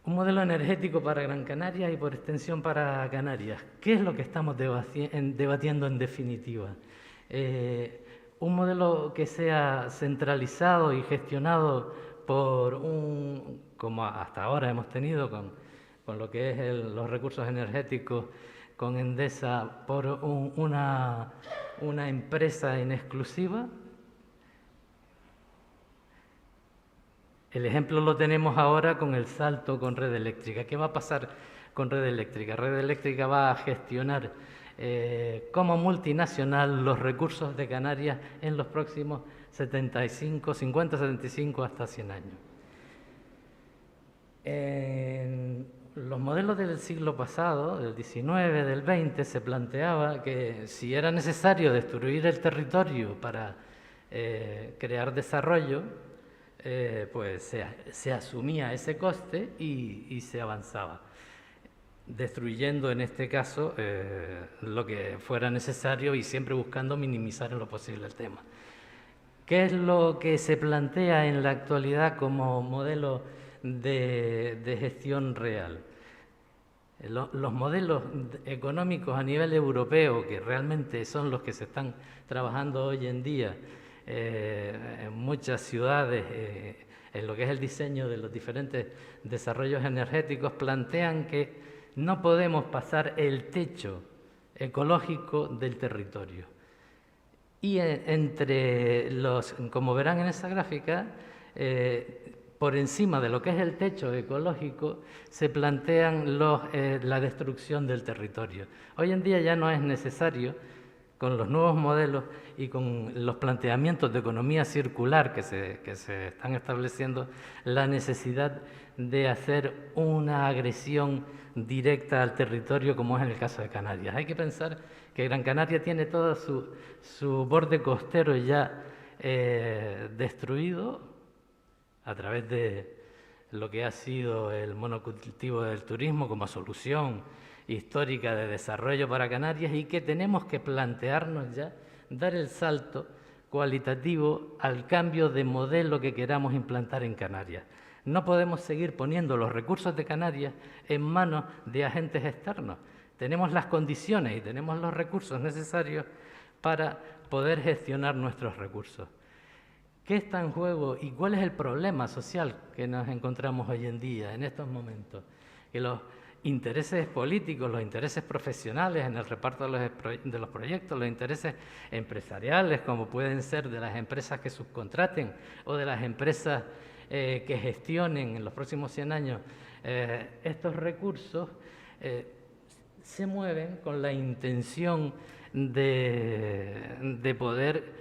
Un modelo energético para Gran Canaria y por extensión para Canarias. ¿Qué es lo que estamos debatiendo en definitiva? Un modelo que sea centralizado y gestionado por como hasta ahora hemos tenido con lo que es los recursos energéticos, con Endesa, por una empresa en exclusiva. El ejemplo lo tenemos ahora con el salto con Red Eléctrica. ¿Qué va a pasar con Red Eléctrica? Red Eléctrica va a gestionar como multinacional los recursos de Canarias en los próximos 50, 75 hasta 100 años. En los modelos del siglo pasado, del 19, del 20, se planteaba que si era necesario destruir el territorio para crear desarrollo, pues se asumía ese coste y se avanzaba, destruyendo en este caso lo que fuera necesario y siempre buscando minimizar en lo posible el tema. ¿Qué es lo que se plantea en la actualidad como modelo de gestión real? Los modelos económicos a nivel europeo, que realmente son los que se están trabajando hoy en día, en muchas ciudades, en lo que es el diseño de los diferentes desarrollos energéticos, plantean que no podemos pasar el techo ecológico del territorio. Y como verán en esa gráfica, por encima de lo que es el techo ecológico, se plantean la destrucción del territorio. Hoy en día ya no es necesario, con los nuevos modelos y con los planteamientos de economía circular que se están estableciendo, la necesidad de hacer una agresión directa al territorio, como es en el caso de Canarias. Hay que pensar que Gran Canaria tiene todo su borde costero ya destruido a través de lo que ha sido el monocultivo del turismo como solución histórica de desarrollo para Canarias, y que tenemos que plantearnos ya dar el salto cualitativo al cambio de modelo que queramos implantar en Canarias. No podemos seguir poniendo los recursos de Canarias en manos de agentes externos. Tenemos las condiciones y tenemos los recursos necesarios para poder gestionar nuestros recursos. ¿Qué está en juego y cuál es el problema social que nos encontramos hoy en día, en estos momentos? Que los intereses políticos, los intereses profesionales en el reparto de los proyectos, los intereses empresariales, como pueden ser de las empresas que subcontraten o de las empresas que gestionen en los próximos 100 años estos recursos, se mueven con la intención de poder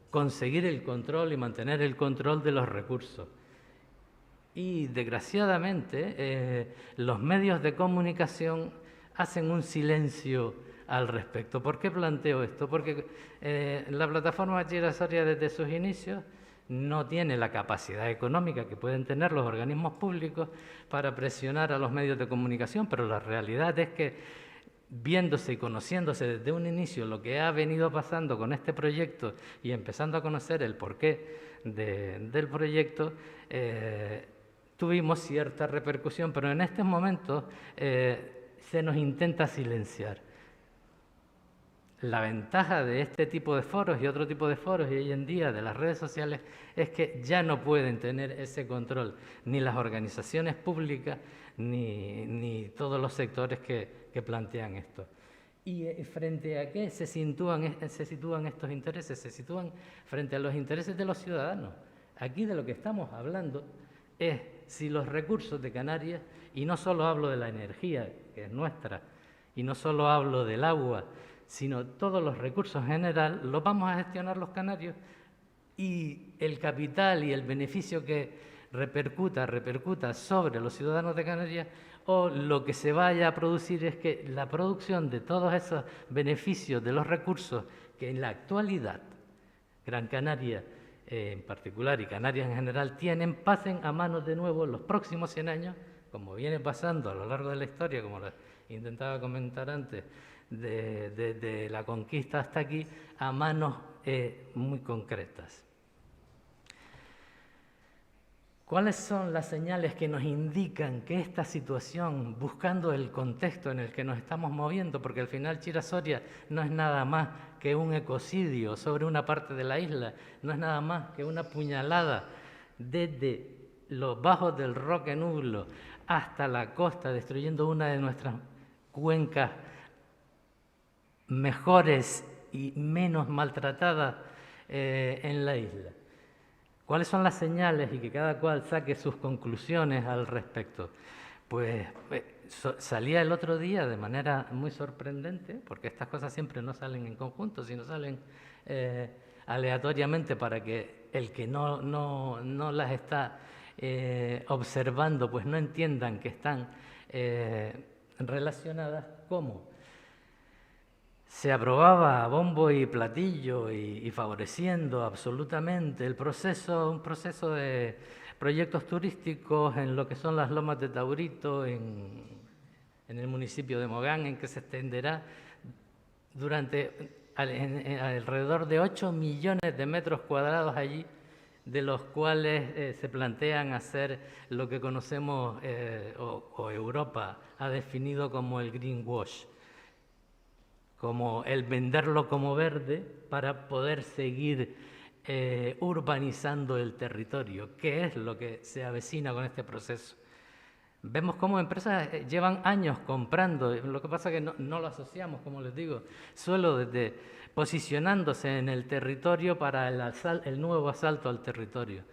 conseguir el control y mantener el control de los recursos. Y desgraciadamente los medios de comunicación hacen un silencio al respecto. ¿Por qué planteo esto? Porque la plataforma Chira-Soria desde sus inicios no tiene la capacidad económica que pueden tener los organismos públicos para presionar a los medios de comunicación, pero la realidad es que, viéndose y conociéndose desde un inicio lo que ha venido pasando con este proyecto y empezando a conocer el porqué del proyecto, tuvimos cierta repercusión, pero en estos momentos se nos intenta silenciar. La ventaja de este tipo de foros y otro tipo de foros y hoy en día de las redes sociales es que ya no pueden tener ese control ni las organizaciones públicas ni todos los sectores que plantean esto. ¿Y frente a qué se sitúan estos intereses? Se sitúan frente a los intereses de los ciudadanos. Aquí de lo que estamos hablando es si los recursos de Canarias, y no solo hablo de la energía, que es nuestra, y no solo hablo del agua, sino todos los recursos en general, los vamos a gestionar los canarios, y el capital y el beneficio que repercuta sobre los ciudadanos de Canarias, o lo que se vaya a producir es que la producción de todos esos beneficios de los recursos que en la actualidad Gran Canaria en particular y Canarias en general pasen a manos de nuevo en los próximos 100 años, como viene pasando a lo largo de la historia, como lo intentaba comentar antes, de la conquista hasta aquí, a manos muy concretas. ¿Cuáles son las señales que nos indican que esta situación, buscando el contexto en el que nos estamos moviendo, porque al final Chira-Soria no es nada más que un ecocidio sobre una parte de la isla, no es nada más que una puñalada desde los bajos del Roque Nublo hasta la costa, destruyendo una de nuestras cuencas mejores y menos maltratadas en la isla? ¿Cuáles son las señales y que cada cual saque sus conclusiones al respecto? Pues salía el otro día de manera muy sorprendente, porque estas cosas siempre no salen en conjunto, sino salen aleatoriamente para que el que no las está observando pues no entiendan que están relacionadas. ¿Cómo? Se aprobaba a bombo y platillo y favoreciendo absolutamente un proceso de proyectos turísticos en lo que son las Lomas de Taurito, en el municipio de Mogán, en que se extenderá alrededor de 8 millones de metros cuadrados allí, de los cuales se plantean hacer lo que conocemos o Europa ha definido como el greenwash, como el venderlo como verde para poder seguir urbanizando el territorio, que es lo que se avecina con este proceso. Vemos cómo empresas llevan años comprando, lo que pasa es que no lo asociamos, como les digo, solo desde posicionándose en el territorio para el nuevo asalto al territorio.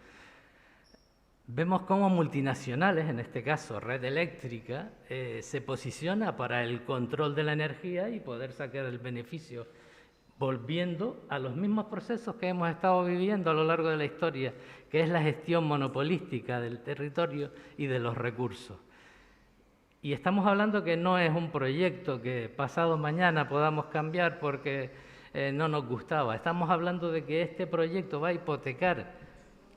Vemos cómo multinacionales, en este caso Red Eléctrica, se posiciona para el control de la energía y poder sacar el beneficio, volviendo a los mismos procesos que hemos estado viviendo a lo largo de la historia, que es la gestión monopolística del territorio y de los recursos. Y estamos hablando que no es un proyecto que pasado mañana podamos cambiar porque no nos gustaba. Estamos hablando de que este proyecto va a hipotecar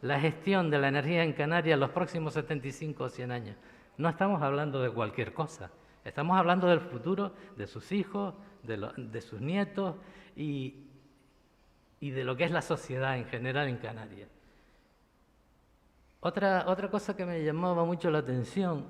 la gestión de la energía en Canarias los próximos 75 o 100 años. No estamos hablando de cualquier cosa. Estamos hablando del futuro de sus hijos, de sus nietos y de lo que es la sociedad en general en Canarias. Otra cosa que me llamaba mucho la atención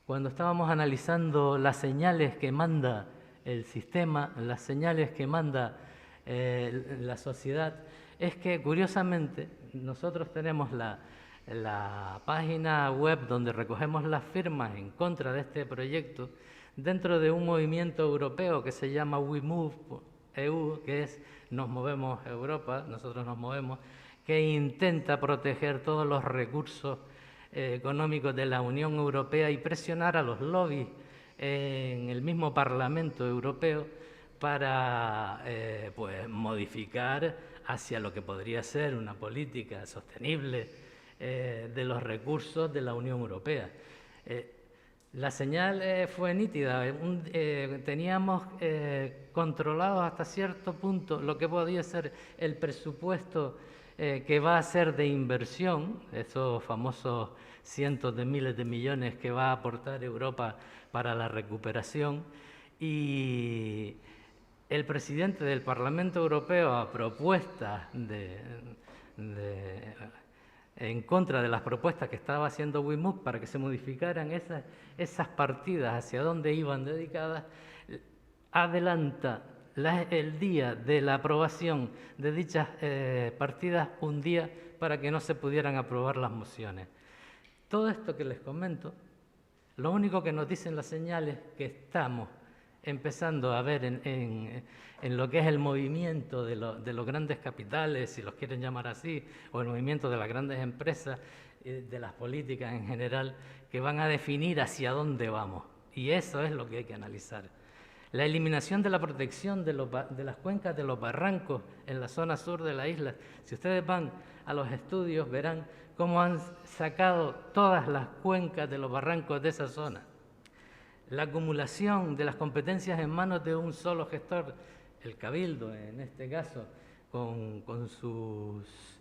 cuando estábamos analizando las señales que manda el sistema, las señales que manda la sociedad, es que curiosamente nosotros tenemos la página web donde recogemos las firmas en contra de este proyecto dentro de un movimiento europeo que se llama WeMove.eu, que es Nos Movemos Europa, nosotros nos movemos, que intenta proteger todos los recursos económicos de la Unión Europea y presionar a los lobbies en el mismo Parlamento Europeo para pues modificar hacia lo que podría ser una política sostenible de los recursos de la Unión Europea. La señal fue nítida. Teníamos controlado hasta cierto punto lo que podía ser el presupuesto que va a ser de inversión, esos famosos cientos de miles de millones que va a aportar Europa para la recuperación, y el presidente del Parlamento Europeo, a propuesta en contra de las propuestas que estaba haciendo WeMove para que se modificaran esas partidas hacia dónde iban dedicadas, adelanta el día de la aprobación de dichas partidas un día para que no se pudieran aprobar las mociones. Todo esto que les comento, lo único que nos dicen las señales que estamos empezando a ver en lo que es el movimiento de los grandes capitales, si los quieren llamar así, o el movimiento de las grandes empresas, de las políticas en general, que van a definir hacia dónde vamos. Y eso es lo que hay que analizar. La eliminación de la protección de las cuencas de los barrancos en la zona sur de la isla. Si ustedes van a los estudios, verán cómo han sacado todas las cuencas de los barrancos de esa zona. La acumulación de las competencias en manos de un solo gestor, el Cabildo en este caso, con sus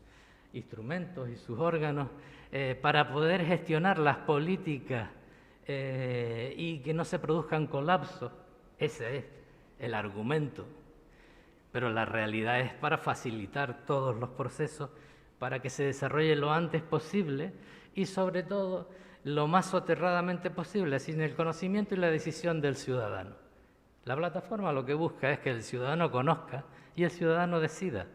instrumentos y sus órganos, para poder gestionar las políticas y que no se produzcan colapsos. Ese es el argumento. Pero la realidad es para facilitar todos los procesos, para que se desarrolle lo antes posible y sobre todo lo más soterradamente posible, sin el conocimiento y la decisión del ciudadano. La plataforma lo que busca es que el ciudadano conozca y el ciudadano decida.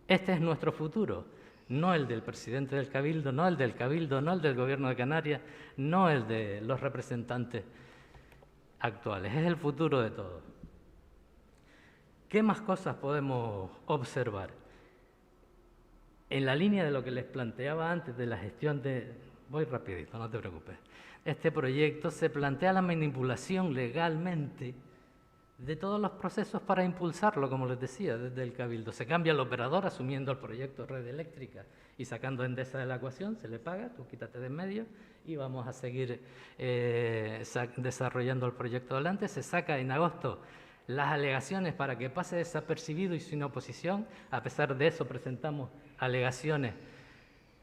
Este es nuestro futuro, no el del presidente del Cabildo, no el del Cabildo, no el del Gobierno de Canarias, no el de los representantes actuales. Es el futuro de todos. ¿Qué más cosas podemos observar? En la línea de lo que les planteaba antes de la gestión de... Voy rapidito, no te preocupes. Este proyecto se plantea la manipulación legalmente de todos los procesos para impulsarlo, como les decía, desde el Cabildo. Se cambia el operador asumiendo el proyecto Red Eléctrica y sacando a Endesa de la ecuación, se le paga, tú quítate de en medio y vamos a seguir desarrollando el proyecto adelante. Se saca en agosto las alegaciones para que pase desapercibido y sin oposición. A pesar de eso presentamos alegaciones,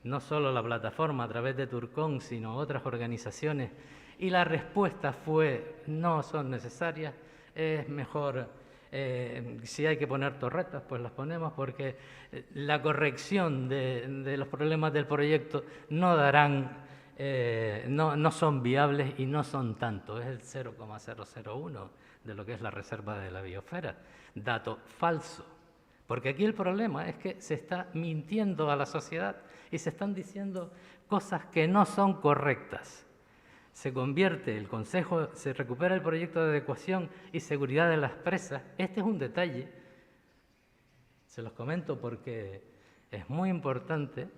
no solo la plataforma a través de Turcón, sino otras organizaciones, y la respuesta fue no son necesarias, es mejor, si hay que poner torretas, pues las ponemos, porque la corrección de los problemas del proyecto no darán, no son viables y no son tanto, es el 0,001 de lo que es la reserva de la biosfera, dato falso. Porque aquí el problema es que se está mintiendo a la sociedad y se están diciendo cosas que no son correctas. Se convierte el Consejo, se recupera el proyecto de adecuación y seguridad de las presas. Este es un detalle, se los comento porque es muy importante,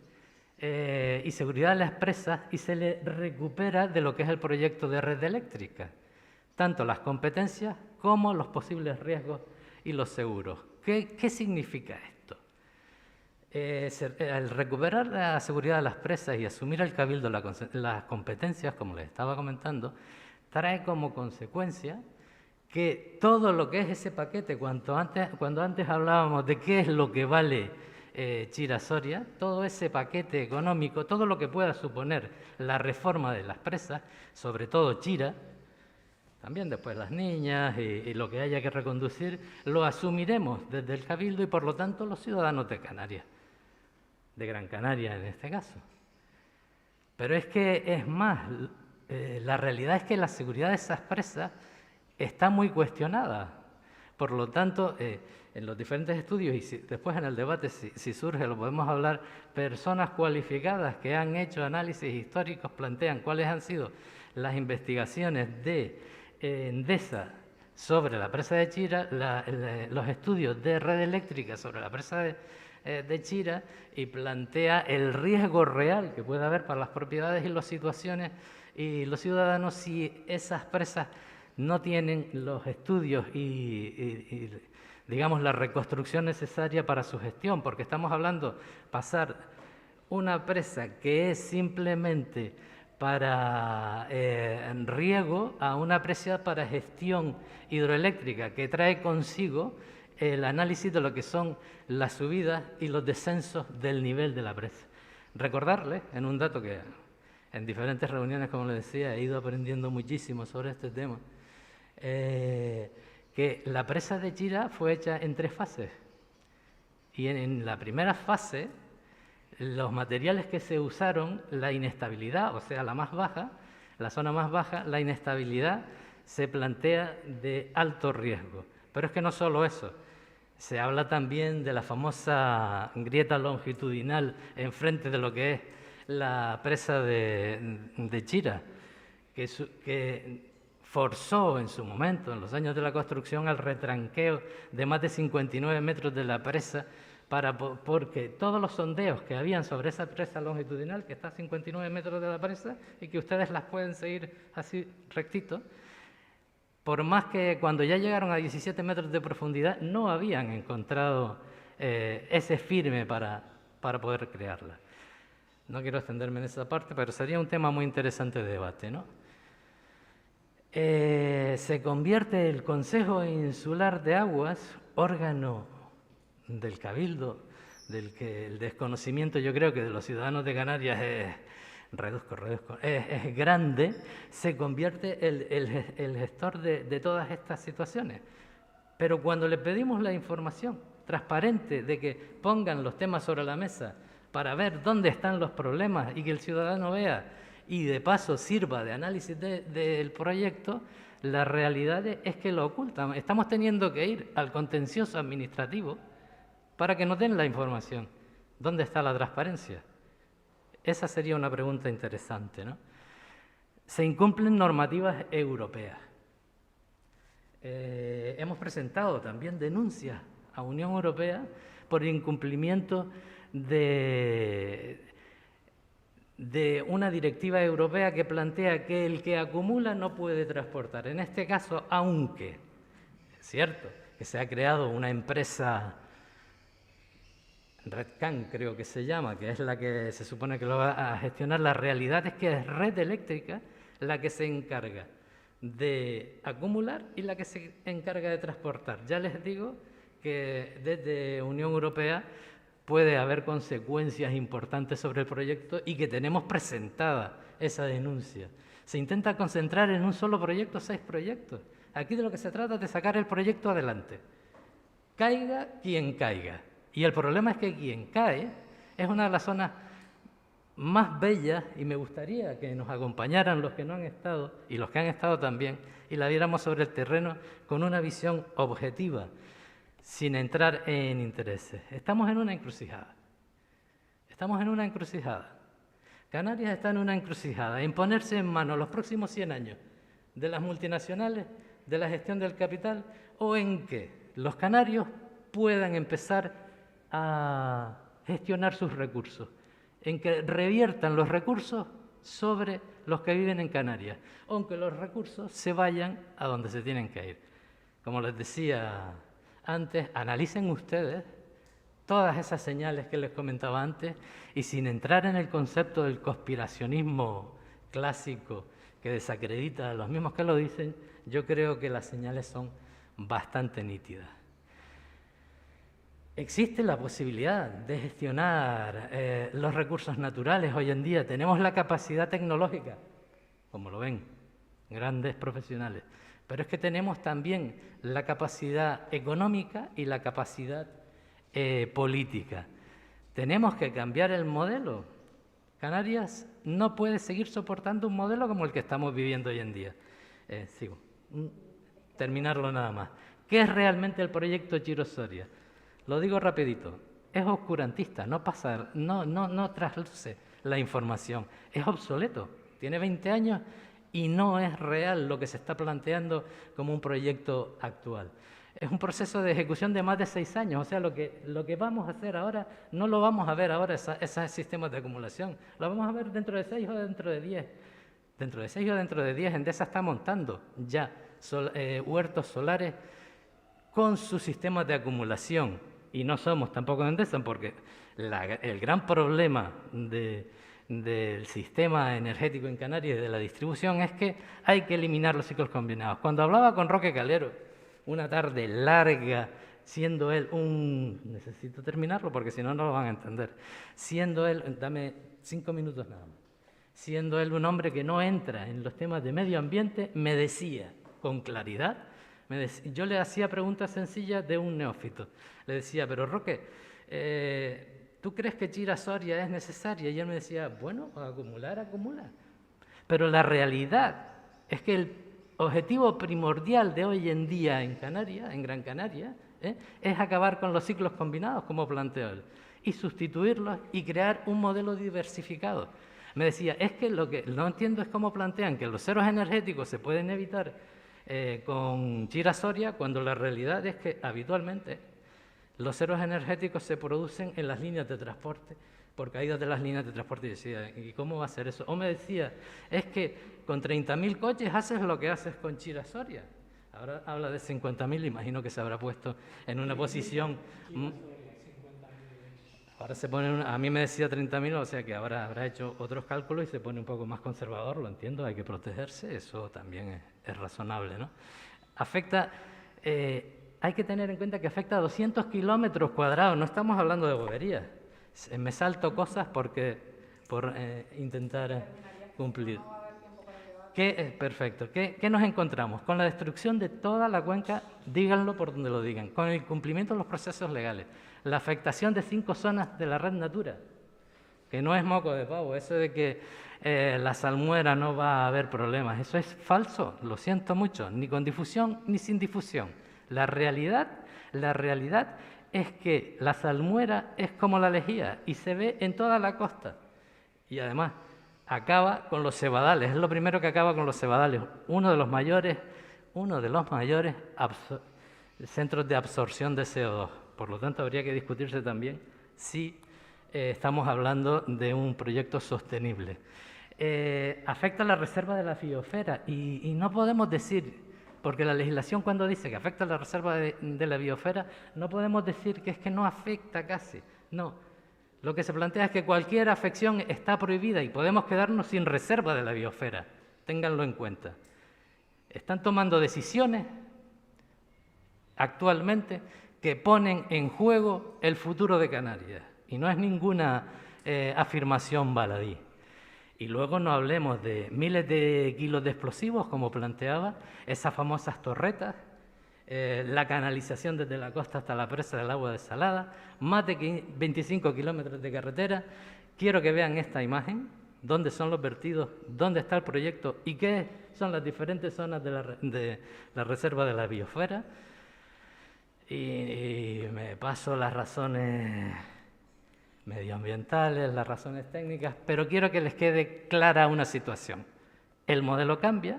y seguridad de las presas, y se le recupera de lo que es el proyecto de red eléctrica, tanto las competencias como los posibles riesgos y los seguros. ¿Qué significa esto? Al recuperar la seguridad de las presas y asumir el Cabildo las competencias, como les estaba comentando, trae como consecuencia que todo lo que es ese paquete, cuando antes hablábamos de qué es lo que vale Chira-Soria, todo ese paquete económico, todo lo que pueda suponer la reforma de las presas, sobre todo Chira, también después las niñas y lo que haya que reconducir, lo asumiremos desde el Cabildo y por lo tanto los ciudadanos de Canarias, de Gran Canaria en este caso. Pero es que es más, la realidad es que la seguridad de esas presas está muy cuestionada. Por lo tanto, en los diferentes estudios y después en el debate, si surge, lo podemos hablar, personas cualificadas que han hecho análisis históricos plantean cuáles han sido las investigaciones de Endesa sobre la presa de Chira, los estudios de red eléctrica sobre la presa de Chira, y plantea el riesgo real que puede haber para las propiedades y las situaciones y los ciudadanos si esas presas no tienen los estudios y digamos la reconstrucción necesaria para su gestión, porque estamos hablando pasar una presa que es simplemente para riego a una presa para gestión hidroeléctrica que trae consigo el análisis de lo que son las subidas y los descensos del nivel de la presa. Recordarles, en un dato que en diferentes reuniones, como les decía, he ido aprendiendo muchísimo sobre este tema, que la presa de Chira fue hecha en 3 fases. Y en la primera fase, los materiales que se usaron, la inestabilidad, o sea, la más baja, la zona más baja, la inestabilidad se plantea de alto riesgo. Pero es que no solo eso, se habla también de la famosa grieta longitudinal enfrente de lo que es la presa de Chira, que forzó en su momento, en los años de la construcción, al retranqueo de más de 59 metros de la presa, porque todos los sondeos que habían sobre esa presa longitudinal, que está a 59 metros de la presa, y que ustedes las pueden seguir así rectito, por más que cuando ya llegaron a 17 metros de profundidad, no habían encontrado ese firme para poder crearla. No quiero extenderme en esa parte, pero sería un tema muy interesante de debate, ¿no? Se convierte el Consejo Insular de Aguas, órgano del Cabildo, del que el desconocimiento, yo creo que de los ciudadanos de Canarias es grande, se convierte el gestor de todas estas situaciones. Pero cuando le pedimos la información transparente de que pongan los temas sobre la mesa para ver dónde están los problemas y que el ciudadano vea y de paso sirva de análisis del proyecto, la realidad es que lo ocultan. Estamos teniendo que ir al contencioso administrativo para que nos den la información. ¿Dónde está la transparencia? Esa sería una pregunta interesante, ¿no? Se incumplen normativas europeas. Hemos presentado también denuncias a Unión Europea por incumplimiento de una directiva europea que plantea que el que acumula no puede transportar. En este caso, aunque es cierto que se ha creado una empresa, Redcan creo que se llama, que es la que se supone que lo va a gestionar, la realidad es que es Red Eléctrica la que se encarga de acumular y la que se encarga de transportar. Ya les digo que desde Unión Europea puede haber consecuencias importantes sobre el proyecto y que tenemos presentada esa denuncia. Se intenta concentrar en un solo proyecto 6 proyectos. Aquí de lo que se trata es de sacar el proyecto adelante. Caiga quien caiga. Y el problema es que quien cae es una de las zonas más bellas, y me gustaría que nos acompañaran los que no han estado y los que han estado también, y la viéramos sobre el terreno con una visión objetiva, sin entrar en intereses. Estamos en una encrucijada. Estamos en una encrucijada. Canarias está en una encrucijada, en ponerse en manos los próximos 100 años de las multinacionales, de la gestión del capital, o en que los canarios puedan empezar a gestionar sus recursos, en que reviertan los recursos sobre los que viven en Canarias, aunque los recursos se vayan a donde se tienen que ir. Como les decía antes, analicen ustedes todas esas señales que les comentaba antes y sin entrar en el concepto del conspiracionismo clásico que desacredita a los mismos que lo dicen, yo creo que las señales son bastante nítidas. Existe la posibilidad de gestionar los recursos naturales hoy en día. Tenemos la capacidad tecnológica, como lo ven, grandes profesionales. Pero es que tenemos también la capacidad económica y la capacidad política. Tenemos que cambiar el modelo. Canarias no puede seguir soportando un modelo como el que estamos viviendo hoy en día. Sigo. Terminarlo nada más. ¿Qué es realmente el proyecto Chira Soria? Lo digo rapidito. Es oscurantista, no trasluce la información. Es obsoleto. Tiene 20 años y no es real lo que se está planteando como un proyecto actual. Es un proceso de ejecución de más de 6 años, o sea, lo que vamos a hacer ahora, no lo vamos a ver ahora, esos sistemas de acumulación, lo vamos a ver dentro de 6 o dentro de 10. Dentro de 6 o dentro de 10, Endesa está montando ya huertos solares con sus sistemas de acumulación, y no somos tampoco Endesa, porque el gran problema del sistema energético en Canarias y de la distribución es que hay que eliminar los ciclos combinados. Cuando hablaba con Roque Calero, una tarde larga, siendo él necesito terminarlo porque si no, no lo van a entender. Siendo él, dame 5 minutos nada más. Siendo él un hombre que no entra en los temas de medio ambiente, me decía con claridad, yo le hacía preguntas sencillas de un neófito. Le decía, pero Roque, ¿tú crees que Chira Soria es necesaria? Y él me decía, bueno, acumular. Pero la realidad es que el objetivo primordial de hoy en día en Canarias, en Gran Canaria, es acabar con los ciclos combinados, como planteó él, y sustituirlos y crear un modelo diversificado. Me decía, es que lo que no entiendo es cómo plantean que los ceros energéticos se pueden evitar con Chira-Soria, cuando la realidad es que habitualmente los ceros energéticos se producen en las líneas de transporte, por caídas de las líneas de transporte. Y decía, ¿y cómo va a ser eso? O me decía, es que con 30.000 coches haces lo que haces con Chira-Soria. Ahora habla de 50.000, imagino que se habrá puesto en una posición... Ahora se pone, a mí me decía 30.000, o sea que ahora habrá hecho otros cálculos y se pone un poco más conservador, lo entiendo, hay que protegerse, eso también es razonable, ¿no? Afecta, hay que tener en cuenta que afecta a 200 kilómetros cuadrados, no estamos hablando de boberías. Me salto cosas por intentar cumplir. Perfecto. ¿Qué nos encontramos? Con la destrucción de toda la cuenca, díganlo por donde lo digan, con el incumplimiento de los procesos legales, la afectación de 5 zonas de la red Natura, que no es moco de pavo, eso de que la salmuera no va a haber problemas, eso es falso, lo siento mucho, ni con difusión ni sin difusión. La realidad es que la salmuera es como la lejía y se ve en toda la costa. Y además acaba con los cebadales, es lo primero que acaba con los cebadales, uno de los mayores centros de absorción de CO2. Por lo tanto, habría que discutirse también si estamos hablando de un proyecto sostenible. Afecta la reserva de la biosfera y no podemos decir, porque la legislación cuando dice que afecta la reserva de la biosfera, no podemos decir que es que no afecta casi, no. Lo que se plantea es que cualquier afección está prohibida y podemos quedarnos sin reserva de la biosfera, ténganlo en cuenta. Están tomando decisiones actualmente que ponen en juego el futuro de Canarias y no es ninguna afirmación baladí. Y luego no hablemos de miles de kilos de explosivos, como planteaba, esas famosas torretas, la canalización desde la costa hasta la presa del agua desalada, más de 25 kilómetros de carretera. Quiero que vean esta imagen, dónde son los vertidos, dónde está el proyecto y qué son las diferentes zonas de la reserva de la biosfera. Y me paso las razones medioambientales, las razones técnicas, pero quiero que les quede clara una situación. El modelo cambia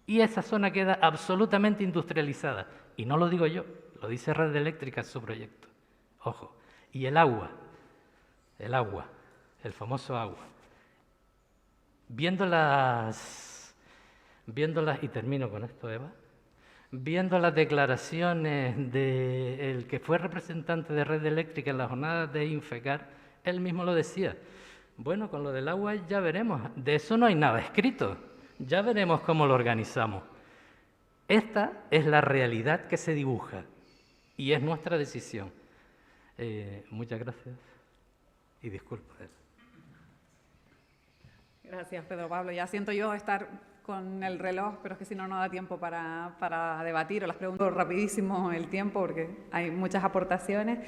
y esa zona queda absolutamente industrializada. Y no lo digo yo, lo dice Red Eléctrica en su proyecto. Ojo. Y el agua, el famoso agua. Viéndolas, y termino con esto, Eva, viendo las declaraciones del que fue representante de Red Eléctrica en las jornadas de Infecar, él mismo lo decía. Bueno, con lo del agua ya veremos, de eso no hay nada escrito, ya veremos cómo lo organizamos. Esta es la realidad que se dibuja y es nuestra decisión. Muchas gracias y disculpa. Gracias, Pedro Pablo. Ya siento yo estar con el reloj, pero es que si no, no da tiempo para debatir o las preguntas. Rapidísimo el tiempo porque hay muchas aportaciones.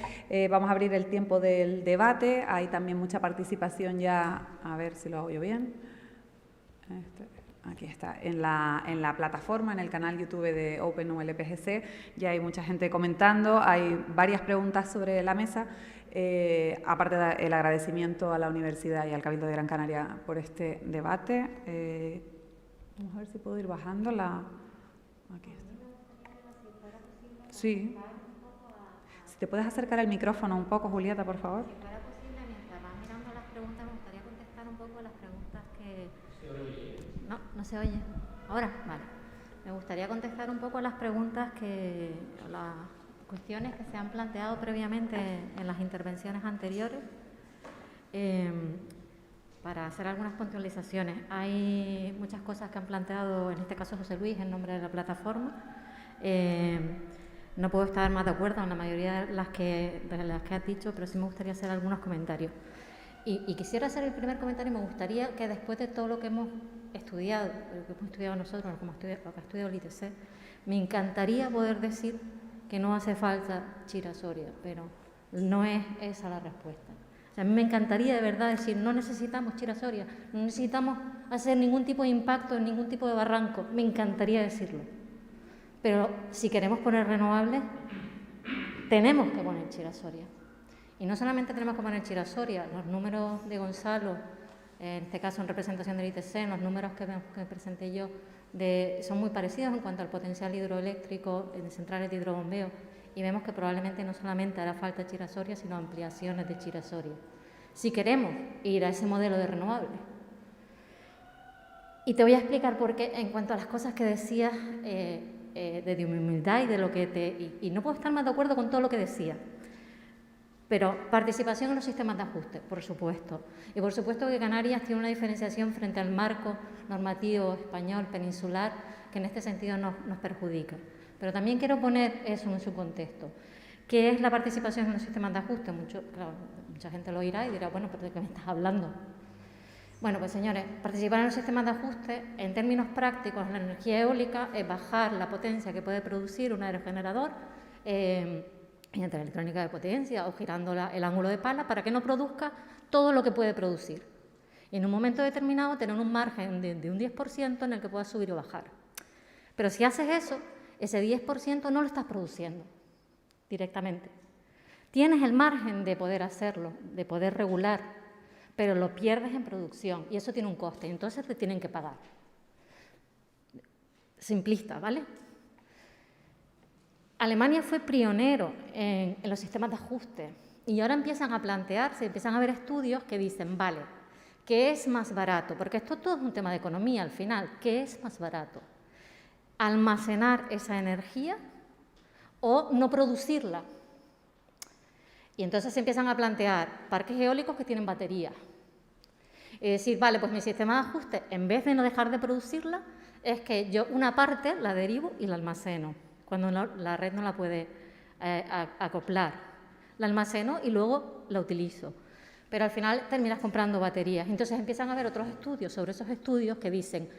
Vamos a abrir el tiempo del debate. Hay también mucha participación ya, a ver si lo hago yo bien. Aquí está, en la plataforma, en el canal YouTube de OpenULPGC, ya hay mucha gente comentando, hay varias preguntas sobre la mesa, aparte del agradecimiento a la Universidad y al Cabildo de Gran Canaria por este debate. Vamos a ver si puedo ir bajando la... Aquí está. Sí. Si te puedes acercar el micrófono un poco, Julieta, por favor. Si fuera posible, mientras vas mirando las preguntas, me gustaría contestar un poco las preguntas que... No se oye. ¿Ahora? Vale. Me gustaría contestar un poco a las preguntas las cuestiones que se han planteado previamente en las intervenciones anteriores. Para hacer algunas puntualizaciones. Hay muchas cosas que han planteado, en este caso José Luis, en nombre de la plataforma. No puedo estar más de acuerdo en la mayoría de las que has dicho, pero sí me gustaría hacer algunos comentarios. Y quisiera hacer el primer comentario, me gustaría que después de todo lo que hemos estudiado, lo que hemos estudiado nosotros, lo que ha estudiado el ITC, me encantaría poder decir que no hace falta Chira-Soria, pero no es esa la respuesta. O sea, a mí me encantaría de verdad decir, no necesitamos Chira-Soria, no necesitamos hacer ningún tipo de impacto en ningún tipo de barranco, me encantaría decirlo. Pero si queremos poner renovables, tenemos que poner Chira-Soria. Y no solamente tenemos que poner Chira-Soria, los números de Gonzalo en este caso en representación del ITC, los números que presenté yo son muy parecidos en cuanto al potencial hidroeléctrico de centrales de hidrobombeo, y vemos que probablemente no solamente hará falta Chira-Soria, sino ampliaciones de Chira-Soria, si queremos ir a ese modelo de renovables. Y te voy a explicar por qué en cuanto a las cosas que decías de mi humildad y de lo que y no puedo estar más de acuerdo con todo lo que decías. Pero participación en los sistemas de ajuste, por supuesto. Y por supuesto que Canarias tiene una diferenciación frente al marco normativo español peninsular que en este sentido nos perjudica. Pero también quiero poner eso en su contexto. ¿Qué es la participación en los sistemas de ajuste? Mucha gente lo oirá y dirá, bueno, ¿pero de qué me estás hablando? Bueno, pues señores, participar en los sistemas de ajuste, en términos prácticos, la energía eólica es bajar la potencia que puede producir un aerogenerador mediante electrónica de potencia o girando el ángulo de pala para que no produzca todo lo que puede producir. Y en un momento determinado tener un margen de un 10% en el que puedas subir o bajar. Pero si haces eso, ese 10% no lo estás produciendo directamente. Tienes el margen de poder hacerlo, de poder regular, pero lo pierdes en producción y eso tiene un coste, entonces te tienen que pagar. Simplista, ¿vale? Alemania fue pionero en los sistemas de ajuste y ahora empiezan a plantearse, empiezan a haber estudios que dicen, vale, ¿qué es más barato? Porque esto todo es un tema de economía al final. ¿Qué es más barato? ¿Almacenar esa energía o no producirla? Y entonces se empiezan a plantear parques eólicos que tienen batería. Es decir, vale, pues mi sistema de ajuste, en vez de no dejar de producirla, es que yo una parte la derivo y la almaceno, cuando la red no la puede acoplar. La almaceno y luego la utilizo. Pero al final terminas comprando baterías. Entonces empiezan a haber otros estudios sobre esos estudios que dicen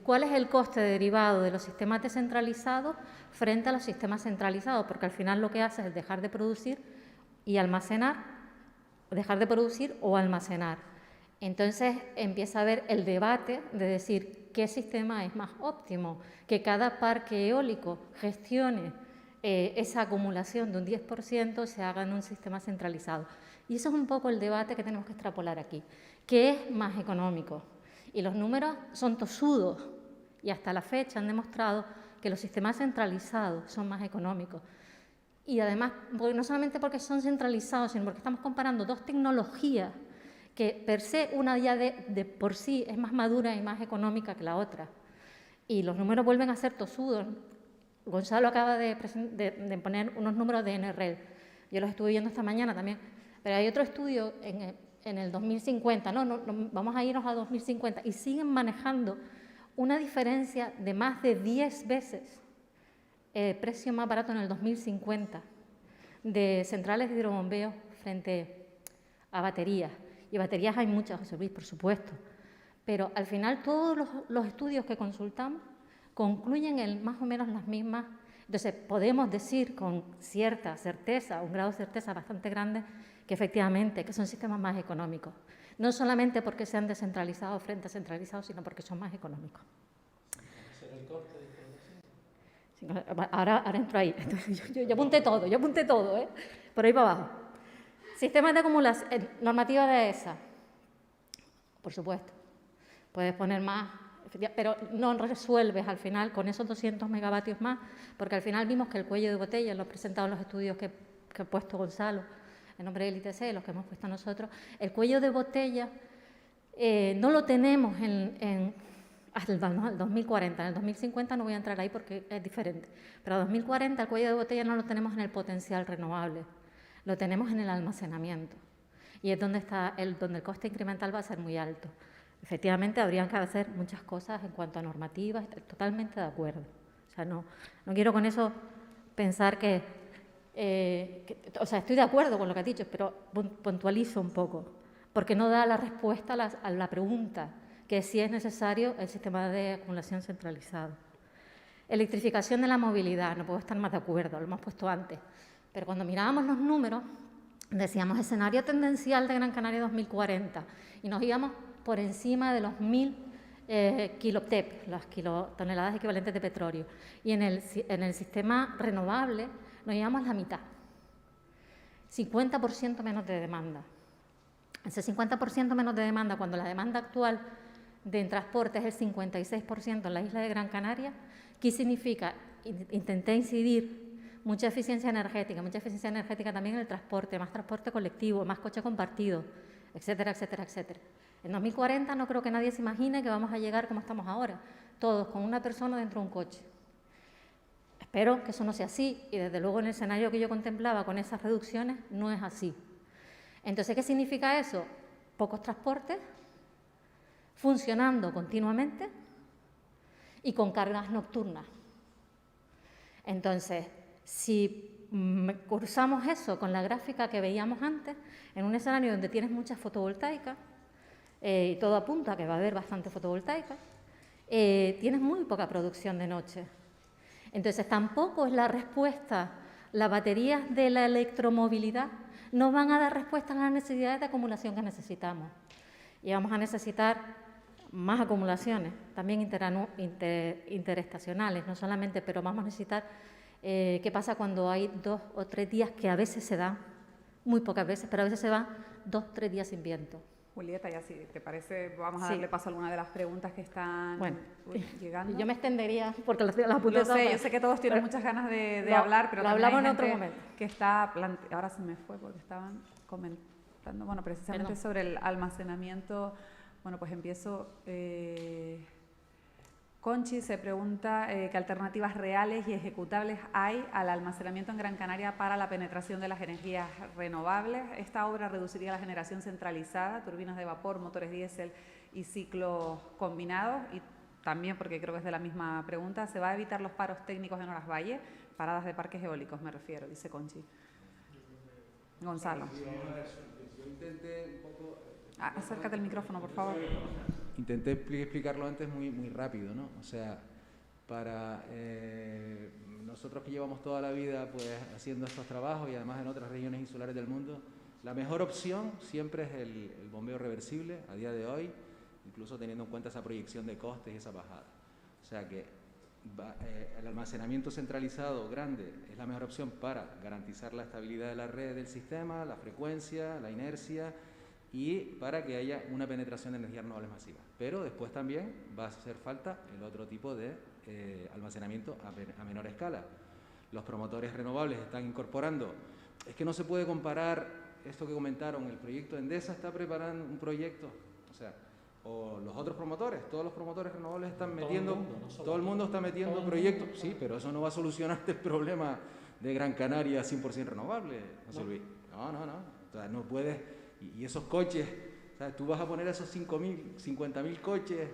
cuál es el coste derivado de los sistemas descentralizados frente a los sistemas centralizados, porque al final lo que hace es dejar de producir y almacenar, dejar de producir o almacenar. Entonces empieza a haber el debate de decir qué sistema es más óptimo, que cada parque eólico gestione esa acumulación de un 10% se haga en un sistema centralizado. Y eso es un poco el debate que tenemos que extrapolar aquí. ¿Qué es más económico? Y los números son tosudos y hasta la fecha han demostrado que los sistemas centralizados son más económicos. Y además, no solamente porque son centralizados, sino porque estamos comparando dos tecnologías que per se una ya de por sí es más madura y más económica que la otra. Y los números vuelven a ser tosudos. Gonzalo acaba de poner unos números de NREL. Yo los estuve viendo esta mañana también. Pero hay otro estudio en el 2050, vamos a irnos a 2050, y siguen manejando una diferencia de más de 10 veces precio más barato en el 2050 de centrales de hidrobombeo frente a baterías. Y baterías hay muchas, José Luis, por supuesto. Pero al final todos los estudios que consultamos concluyen en más o menos las mismas. Entonces podemos decir con cierta certeza, un grado de certeza bastante grande, que efectivamente que son sistemas más económicos. No solamente porque sean descentralizados frente a centralizados, sino porque son más económicos. Ahora entro ahí. Yo apunté todo, por ahí para abajo. Sistemas de acumulación, normativa de ESA, por supuesto. Puedes poner más, pero no resuelves al final con esos 200 megavatios más, porque al final vimos que el cuello de botella, lo he presentado en los estudios que ha puesto Gonzalo, en nombre del ITC, los que hemos puesto nosotros, el cuello de botella no lo tenemos hasta el 2040. En el 2050 no voy a entrar ahí porque es diferente, pero en 2040 el cuello de botella no lo tenemos en el potencial renovable, lo tenemos en el almacenamiento. Y es donde el coste incremental va a ser muy alto. Efectivamente, habrían que hacer muchas cosas en cuanto a normativas, totalmente de acuerdo. O sea, no quiero con eso pensar o sea, estoy de acuerdo con lo que has dicho, pero puntualizo un poco, porque no da la respuesta a la pregunta, que si es necesario el sistema de acumulación centralizado. Electrificación de la movilidad, no puedo estar más de acuerdo, lo hemos puesto antes, pero cuando mirábamos los números, decíamos escenario tendencial de Gran Canaria 2040, y nos íbamos por encima de los 1000 kilotep, las kilotoneladas equivalentes de petróleo, y en el sistema renovable nos llevamos la mitad, 50% menos de demanda. Ese 50% menos de demanda, cuando la demanda actual de transporte es el 56% en la isla de Gran Canaria, ¿qué significa? Intenté incidir mucha eficiencia energética también en el transporte, más transporte colectivo, más coche compartido, etcétera, etcétera, etcétera. En 2040 no creo que nadie se imagine que vamos a llegar como estamos ahora, todos con una persona dentro de un coche. Espero que eso no sea así y desde luego en el escenario que yo contemplaba con esas reducciones no es así. Entonces, ¿qué significa eso? Pocos transportes, funcionando continuamente y con cargas nocturnas. Entonces, si cursamos eso con la gráfica que veíamos antes, en un escenario donde tienes muchas fotovoltaicas, y todo apunta a que va a haber bastante fotovoltaica, tienes muy poca producción de noche. Entonces, tampoco es la respuesta, las baterías de la electromovilidad no van a dar respuesta a las necesidades de acumulación que necesitamos. Y vamos a necesitar más acumulaciones, también interestacionales, no solamente, pero vamos a necesitar qué pasa cuando hay 2 o 3 días que a veces se dan, muy pocas veces, pero a veces se van 2 o 3 días sin viento. Julieta, ya si te parece, vamos a darle paso a alguna de las preguntas que están llegando. Yo me extendería, porque las apunté Yo sé que todos tienen muchas ganas de hablar, pero lo hablamos en otro gente momento. Que está ahora se me fue porque estaban comentando, bueno, precisamente sobre el almacenamiento. Bueno, pues empiezo. Conchi se pregunta qué alternativas reales y ejecutables hay al almacenamiento en Gran Canaria para la penetración de las energías renovables. Esta obra reduciría la generación centralizada, turbinas de vapor, motores diésel y ciclos combinados. Y también, porque creo que es de la misma pregunta, ¿se va a evitar los paros técnicos en Horas Valle? Paradas de parques eólicos, me refiero, dice Conchi. Gonzalo. Yo intenté un poco... Acércate al micrófono, por favor. Intenté explicarlo antes muy rápido, ¿no? O sea, para nosotros que llevamos toda la vida pues haciendo estos trabajos y además en otras regiones insulares del mundo, la mejor opción siempre es el bombeo reversible a día de hoy, incluso teniendo en cuenta esa proyección de costes y esa bajada. O sea que el almacenamiento centralizado grande es la mejor opción para garantizar la estabilidad de la red del sistema, la frecuencia, la inercia, y para que haya una penetración de energías renovables masiva. Pero después también va a hacer falta el otro tipo de almacenamiento a menor escala. Los promotores renovables están incorporando. Es que no se puede comparar esto que comentaron, el proyecto Endesa está preparando un proyecto, o sea, o los otros promotores, todos los promotores renovables están metiendo, todo el mundo está metiendo proyectos, sí, pero eso no va a solucionarte el problema de Gran Canaria 100% renovable, José Luis. No. O sea, no puedes... Y esos coches, ¿sabes? Tú vas a poner esos 50.000 coches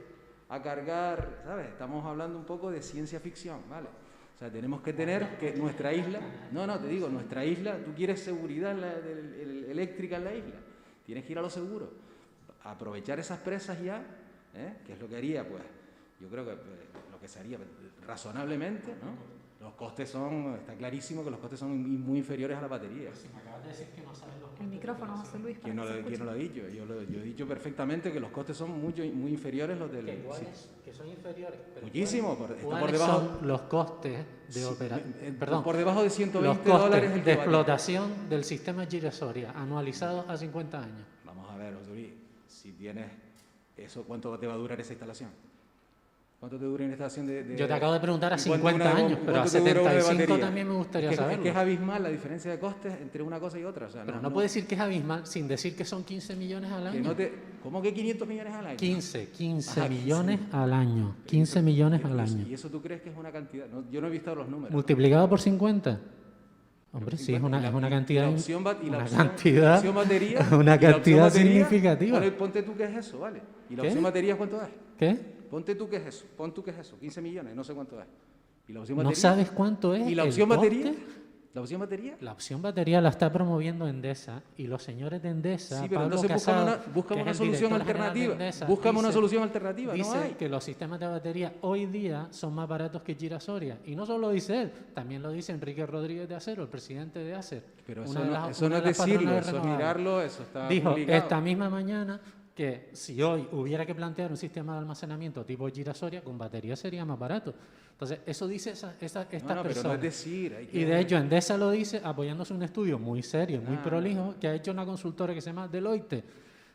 a cargar, ¿sabes? Estamos hablando un poco de ciencia ficción, ¿vale? O sea, tenemos que tener que nuestra isla, te digo, nuestra isla, tú quieres seguridad eléctrica en la isla, tienes que ir a lo seguro, aprovechar esas presas ya, que es lo que haría, pues, yo creo que lo que se haría razonablemente, ¿no? Los costes está clarísimo que los costes son muy inferiores a la batería. Si me acabas de decir que no sabes los costes. El micrófono, José Luis. ¿Quién no lo ha dicho? Yo he dicho perfectamente que los costes son muy inferiores los del... Que son inferiores. Muchísimo. Está por debajo. Son los costes de operación. Perdón. Por debajo de 120 los costes dólares el de explotación del sistema Girasoria, anualizados a 50 años. Vamos a ver, José Luis, si tienes eso, ¿cuánto te va a durar esa instalación? ¿Cuánto te dura una instalación de...? Yo te acabo de preguntar a 50 años, pero a 75 también me gustaría saberlo. Es que es abismal la diferencia de costes entre una cosa y otra. O sea, pero no puedes decir que es abismal sin decir que son 15 millones al año. ¿Cómo que 500 millones al año? 15 millones al año. 15 millones al año. ¿Y eso tú crees que es una cantidad? Yo no he visto los números. ¿Multiplicado por 50? Hombre, sí, es una cantidad... Una cantidad significativa. Ponte tú qué es eso, ¿vale? ¿Y la opción batería cuánto es? ¿Qué? Ponte tú qué es eso, 15 millones, no sé cuánto es. ¿Y la opción batería? ¿No sabes cuánto es? ¿Y la opción batería? ¿La opción batería? La opción batería la está promoviendo Endesa y los señores de Endesa, sí, pero Pablo entonces Casado, buscamos una solución alternativa. Buscamos una solución alternativa. Dice que los sistemas de batería hoy día son más baratos que Girasoria. Y no solo lo dice él, también lo dice Enrique Rodríguez de Acero, el presidente de Acer. Pero eso no es decirlo, eso es mirarlo, eso está dijo publicado. Esta misma mañana que si hoy hubiera que plantear un sistema de almacenamiento tipo Girasoria, con batería sería más barato. Entonces, eso dice estas personas. Pero no es decir. Y de hecho, Endesa lo dice apoyándose en un estudio muy serio, muy prolijo, que ha hecho una consultora que se llama Deloitte,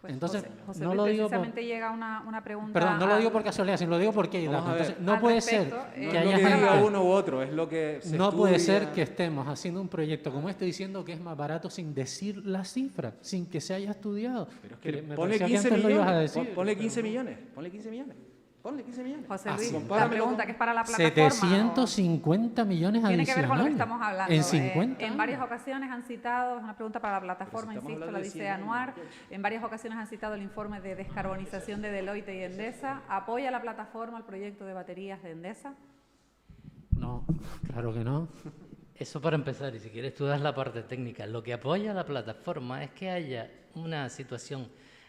Pues Entonces, José no Luis, lo digo precisamente llega una pregunta... Perdón, no lo digo por casualidad, sino lo digo porque hay Vamos datos. a ver. Entonces, no Al puede respecto, ser no que No es haya lo que diga gente... uno u otro, es lo que se No puede estudia. ser que estemos haciendo un proyecto como este diciendo que es más barato sin decir la cifra, sin que se haya estudiado. Pero es que me ponle parecía que 15 antes lo ibas a millones, decir, ponle pero 15 no. millones, ponle 15 millones, ponle 15 millones. José Ah, Luis, sí. la Compáramelo pregunta con- que es para la plataforma... 750 millones Tiene que ver con lo que adicionales. estamos hablando. En 50 En varias años. ocasiones han citado, es una pregunta para la plataforma, Pero si estamos insisto, hablando la de dice 100 años, Anuar. muchachos. En varias ocasiones han citado el informe de descarbonización de Deloitte y Endesa. ¿Apoya la plataforma el proyecto de baterías de Endesa? No, claro que no. Eso para empezar, y si quieres tú das la parte técnica. Lo que apoya la plataforma es que haya una situación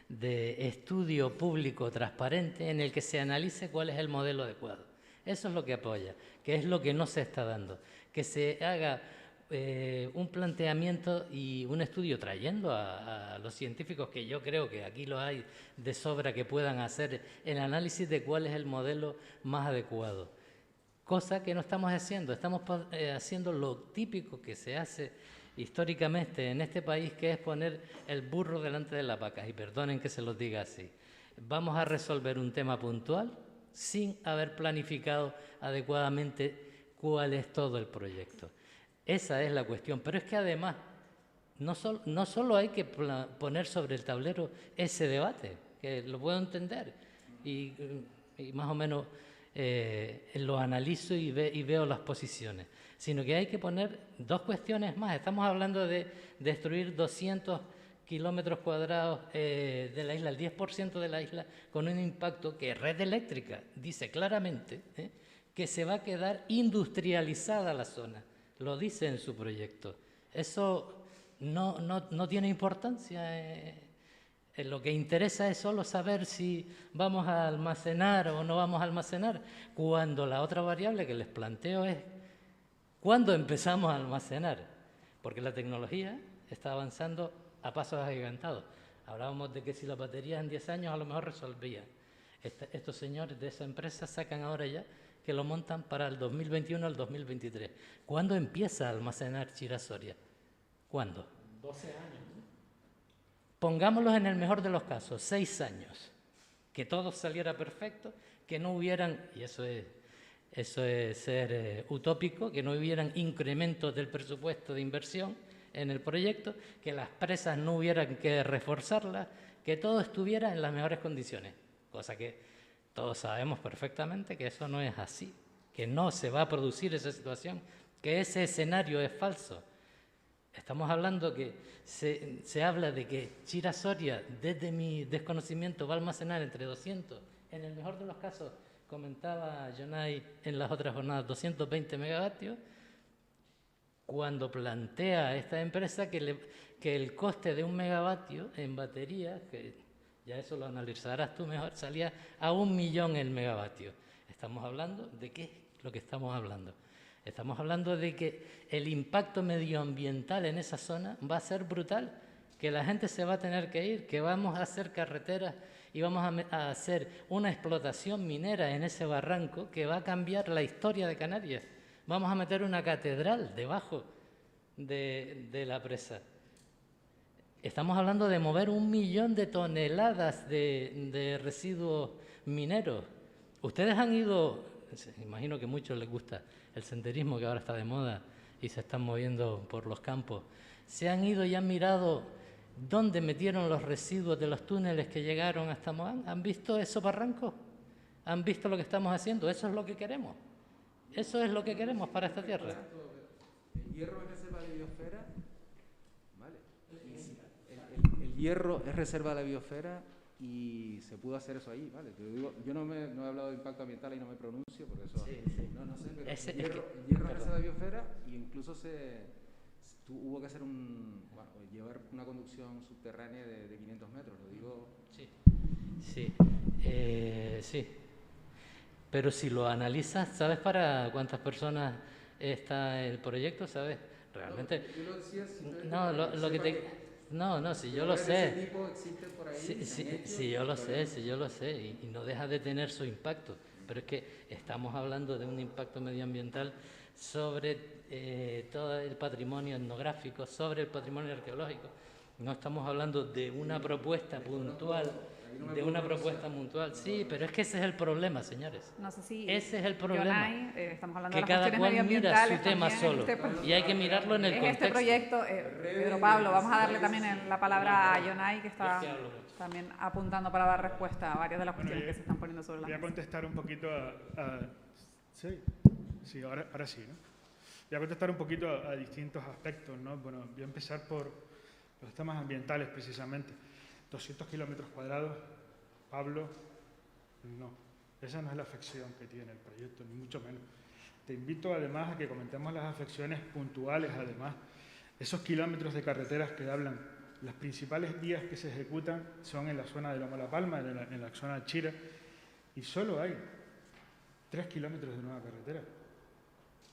de estudio público transparente en el que se analice cuál es el modelo adecuado. Eso es lo que apoya, que es lo que no se está dando. Que se haga un planteamiento y un estudio trayendo a los científicos, que yo creo que aquí lo hay de sobra, que puedan hacer el análisis de cuál es el modelo más adecuado. Cosa que no estamos haciendo, estamos haciendo lo típico que se hace históricamente en este país, que es poner el burro delante de las vacas, y perdonen que se los diga así. Vamos a resolver un tema puntual sin haber planificado adecuadamente cuál es todo el proyecto. Esa es la cuestión, pero es que además no solo hay que poner sobre el tablero ese debate, que lo puedo entender, y más o menos lo analizo y veo las posiciones, sino que hay que poner dos cuestiones más. Estamos hablando de destruir 200 kilómetros cuadrados de la isla, el 10% de la isla, con un impacto que Red Eléctrica dice claramente que se va a quedar industrializada la zona. Lo dice en su proyecto. Eso no tiene importancia. Lo que interesa es solo saber si vamos a almacenar o no vamos a almacenar, cuando la otra variable que les planteo es ¿cuándo empezamos a almacenar? Porque la tecnología está avanzando a pasos agigantados. Hablábamos de que si las baterías en 10 años a lo mejor resolvían. Estos señores de esa empresa sacan ahora ya que lo montan para el 2021 al 2023. ¿Cuándo empieza a almacenar Chira-Soria? ¿Cuándo? 12 años. Pongámoslos en el mejor de los casos, 6 años. Que todo saliera perfecto, que no hubieran, y eso es ser utópico, que no hubieran incrementos del presupuesto de inversión en el proyecto, que las presas no hubieran que reforzarlas, que todo estuviera en las mejores condiciones. Cosa que todos sabemos perfectamente que eso no es así, que no se va a producir esa situación, que ese escenario es falso. Estamos hablando que se habla de que Chira-Soria, desde mi desconocimiento, va a almacenar entre 200, en el mejor de los casos, comentaba Jonay en las otras jornadas, 220 megavatios, cuando plantea esta empresa que el coste de 1 megavatio en batería, que ya eso lo analizarás tú mejor, salía a 1 millón el megavatio. Estamos hablando de qué es lo que estamos hablando. Estamos hablando de que el impacto medioambiental en esa zona va a ser brutal, que la gente se va a tener que ir, que vamos a hacer carreteras y vamos a hacer una explotación minera en ese barranco que va a cambiar la historia de Canarias. Vamos a meter una catedral debajo de la presa. Estamos hablando de mover 1 millón de toneladas de residuos mineros. Ustedes han ido, imagino que a muchos les gusta el senderismo, que ahora está de moda y se están moviendo por los campos. ¿Se han ido y han mirado dónde metieron los residuos de los túneles que llegaron hasta Moán? ¿Han visto esos barrancos? ¿Han visto lo que estamos haciendo? Eso es lo que queremos. Eso es lo que queremos para esta tierra. El hierro es reserva de biosfera, ¿vale? El hierro es reserva de la biosfera y se pudo hacer eso ahí, ¿vale? Te digo, yo no he hablado de impacto ambiental y no me pronuncio porque eso no sé, pero el hierro es reserva de biosfera y incluso hubo que hacer llevar una conducción subterránea de 500 metros, lo digo. Sí. Pero si lo analizas, ¿sabes para cuántas personas está el proyecto? ¿Sabes? Realmente. Yo lo decía si yo lo sé. Ese tipo existe por ahí, Sí, yo lo sé, y no deja de tener su impacto. Pero es que estamos hablando de un impacto medioambiental sobre todo el patrimonio etnográfico, sobre el patrimonio arqueológico. No estamos hablando de una propuesta puntual, sí, pero es que ese es el problema, señores. No sé si ese es el problema. Yonay, estamos hablando Que de las cada cuestiones cual mira medioambientales su tema también, solo. Y hay que mirarlo en el contexto. este proyecto, Pedro Pablo, vamos a darle también la palabra a Yonay, que está también apuntando para dar respuesta a varias de las cuestiones que se están poniendo sobre la mesa. Voy a contestar un poquito sí, ahora sí, ¿no? Voy a contestar un poquito a distintos aspectos, ¿no? Bueno, voy a empezar por los temas ambientales, precisamente. 200 kilómetros cuadrados, Pablo, no. Esa no es la afección que tiene el proyecto, ni mucho menos. Te invito además a que comentemos las afecciones puntuales, además. Esos kilómetros de carreteras que hablan, las principales vías que se ejecutan son en la zona de Loma La Palma, en la zona de Chira, y solo hay 3 kilómetros de nueva carretera.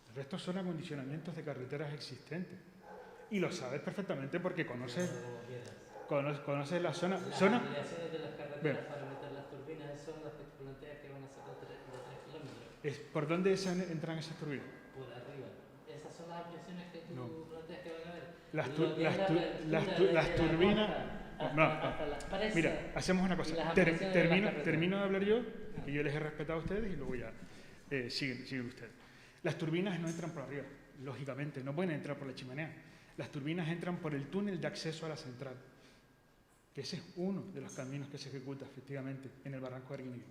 El resto son acondicionamientos de carreteras existentes. Y lo sabes perfectamente porque conoces la zona. Las ampliaciones de las carreteras para meter las turbinas son las que tú planteas que van a ser de 3 kilómetros. ¿Por dónde entran esas turbinas? Por arriba. Esas son las ampliaciones que tú planteas que van a haber. Las turbinas. Mira, hacemos una cosa. Termino de hablar yo, que yo les he respetado a ustedes y luego ya siguen ustedes. Las turbinas no entran por arriba, lógicamente, no pueden entrar por la chimenea. Las turbinas entran por el túnel de acceso a la central, que ese es uno de los caminos que se ejecuta efectivamente en el Barranco de Arguineguín.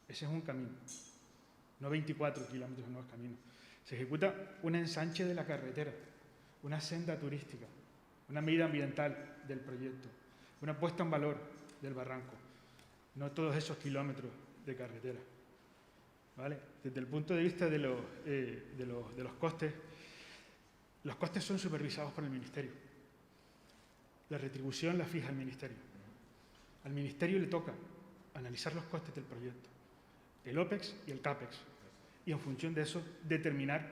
Ese es un camino, no 24 kilómetros de nuevos caminos. Se ejecuta un ensanche de la carretera, una senda turística, una medida ambiental del proyecto, una puesta en valor del barranco, no todos esos kilómetros de carretera. ¿Vale? Desde el punto de vista de los costes, los costes son supervisados por el Ministerio. La retribución la fija el Ministerio. Al Ministerio le toca analizar los costes del proyecto, el OPEX y el CAPEX, y en función de eso determinar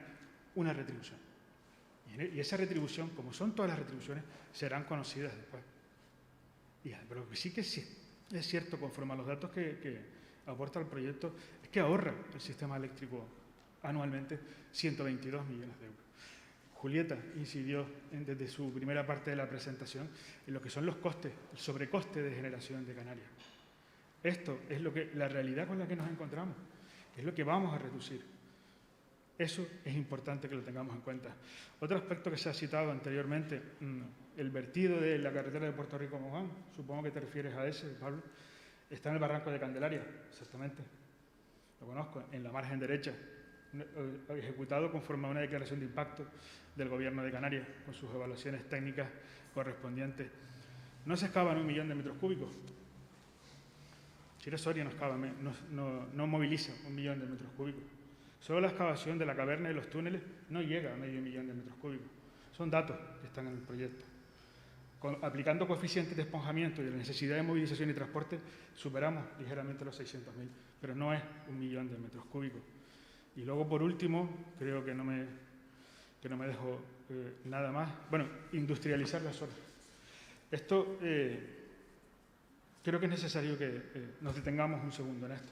una retribución. Y esa retribución, como son todas las retribuciones, serán conocidas después. Pero sí que sí, es cierto, conforme a los datos que aporta el proyecto, es que ahorra el sistema eléctrico anualmente 122 millones de euros. Julieta incidió desde su primera parte de la presentación en lo que son los costes, el sobrecoste de generación de Canarias. Esto es la realidad con la que nos encontramos, es lo que vamos a reducir. Eso es importante que lo tengamos en cuenta. Otro aspecto que se ha citado anteriormente, el vertido de la carretera de Puerto Rico a Moján, supongo que te refieres a ese, Pablo, está en el Barranco de Candelaria, exactamente. Lo conozco, en la margen derecha, ejecutado conforme a una declaración de impacto del Gobierno de Canarias, con sus evaluaciones técnicas correspondientes. No se excavan 1 millón de metros cúbicos. Chira Soria no moviliza 1 millón de metros cúbicos. Solo la excavación de la caverna y los túneles no llega a 0,5 millón de metros cúbicos. Son datos que están en el proyecto. Aplicando coeficientes de esponjamiento y de la necesidad de movilización y transporte, superamos ligeramente los 600.000, pero no es 1 millón de metros cúbicos. Y luego, por último, creo que no me dejo nada más. Bueno, industrializar la zona. Esto creo que es necesario que nos detengamos un segundo en esto.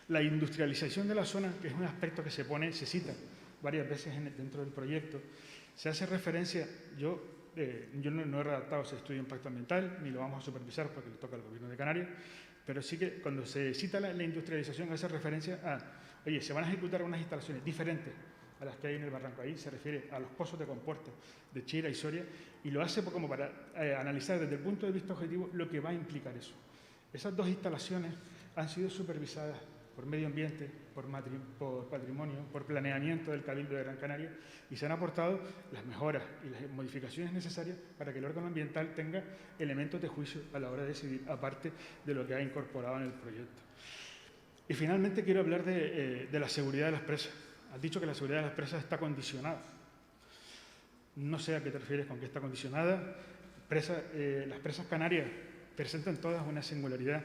La industrialización de la zona, que es un aspecto que se cita varias veces dentro del proyecto, se hace referencia, yo no he redactado ese estudio de impacto ambiental, ni lo vamos a supervisar porque le toca al Gobierno de Canarias, pero sí que cuando se cita la industrialización hace referencia a, oye, se van a ejecutar unas instalaciones diferentes a las que hay en el barranco. Ahí se refiere a los pozos de compuerta de Chira y Soria, y lo hace como para analizar desde el punto de vista objetivo lo que va a implicar eso. Esas dos instalaciones han sido supervisadas por medio ambiente, por patrimonio, por planeamiento del Cabildo de Gran Canaria, y se han aportado las mejoras y las modificaciones necesarias para que el órgano ambiental tenga elementos de juicio a la hora de decidir, aparte de lo que ha incorporado en el proyecto. Y finalmente quiero hablar de la seguridad de las presas. Has dicho que la seguridad de las presas está condicionada. No sé a qué te refieres con que está condicionada. Las presas canarias presentan todas una singularidad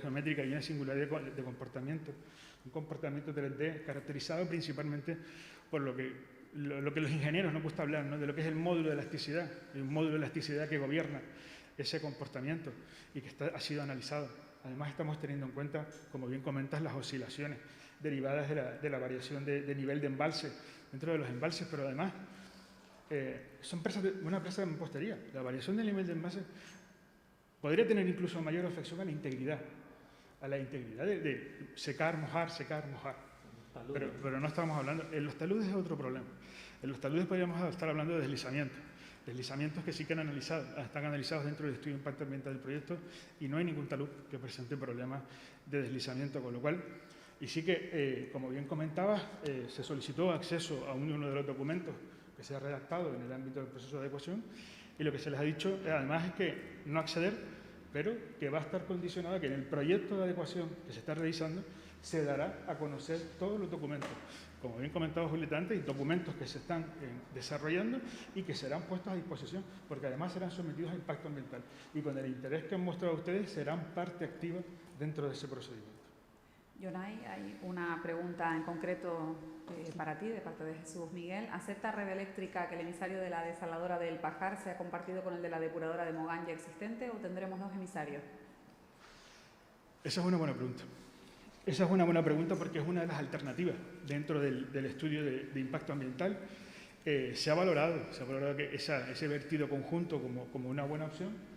geométrica y una singularidad de comportamiento, un comportamiento 3D caracterizado principalmente por lo que los ingenieros nos gusta hablar, ¿no? De lo que es el módulo de elasticidad, un módulo de elasticidad que gobierna ese comportamiento y que ha sido analizado. Además estamos teniendo en cuenta, como bien comentas, las oscilaciones derivadas de la variación de nivel de embalse dentro de los embalses, pero además son una empresa de mampostería. La variación del nivel de envase podría tener incluso mayor afección a la integridad de secar, mojar. Pero no estamos hablando. En los taludes es otro problema. En los taludes podríamos estar hablando de deslizamientos que sí que están analizados dentro del estudio de impacto ambiental del proyecto y no hay ningún talud que presente problemas de deslizamiento, con lo cual, y sí que, como bien comentaba, se solicitó acceso a uno de los documentos que se ha redactado en el ámbito del proceso de adecuación y lo que se les ha dicho además es que no acceder, pero que va a estar condicionado a que en el proyecto de adecuación que se está realizando se dará a conocer todos los documentos. Como bien comentaba Julieta antes, hay documentos que se están desarrollando y que serán puestos a disposición, porque además serán sometidos a impacto ambiental. Y con el interés que han mostrado ustedes, serán parte activa dentro de ese procedimiento. Yonay, hay una pregunta en concreto para ti, de parte de Jesús Miguel. ¿Acepta Red Eléctrica que el emisario de la desaladora del Pajar sea compartido con el de la depuradora de Mogán ya existente o tendremos dos emisarios? Esa es una buena pregunta. Esa es una buena pregunta porque es una de las alternativas dentro del estudio de impacto ambiental. Se ha valorado que ese vertido conjunto como una buena opción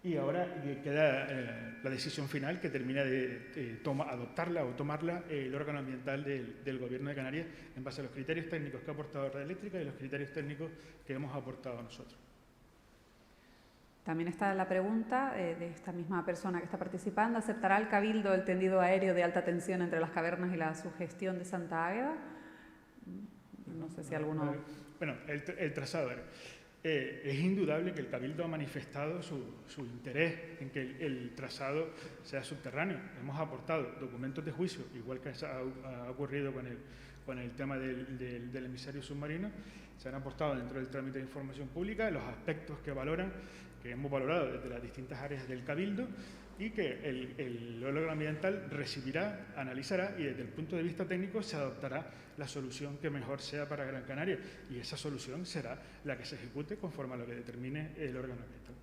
y ahora queda la decisión final que termina de adoptarla o tomarla el órgano ambiental del Gobierno de Canarias en base a los criterios técnicos que ha aportado Red Eléctrica y los criterios técnicos que hemos aportado nosotros. También está la pregunta de esta misma persona que está participando. ¿Aceptará el Cabildo el tendido aéreo de alta tensión entre las cavernas y la subgestión de Santa Águeda? No sé si alguno... Bueno, el trazado aéreo. Es indudable que el Cabildo ha manifestado su interés en que el trazado sea subterráneo. Hemos aportado documentos de juicio, igual que ha ocurrido con el tema del emisario submarino. Se han aportado dentro del trámite de información pública los aspectos que hemos valorado desde las distintas áreas del Cabildo y que el órgano ambiental recibirá, analizará y desde el punto de vista técnico se adoptará la solución que mejor sea para Gran Canaria y esa solución será la que se ejecute conforme a lo que determine el órgano ambiental.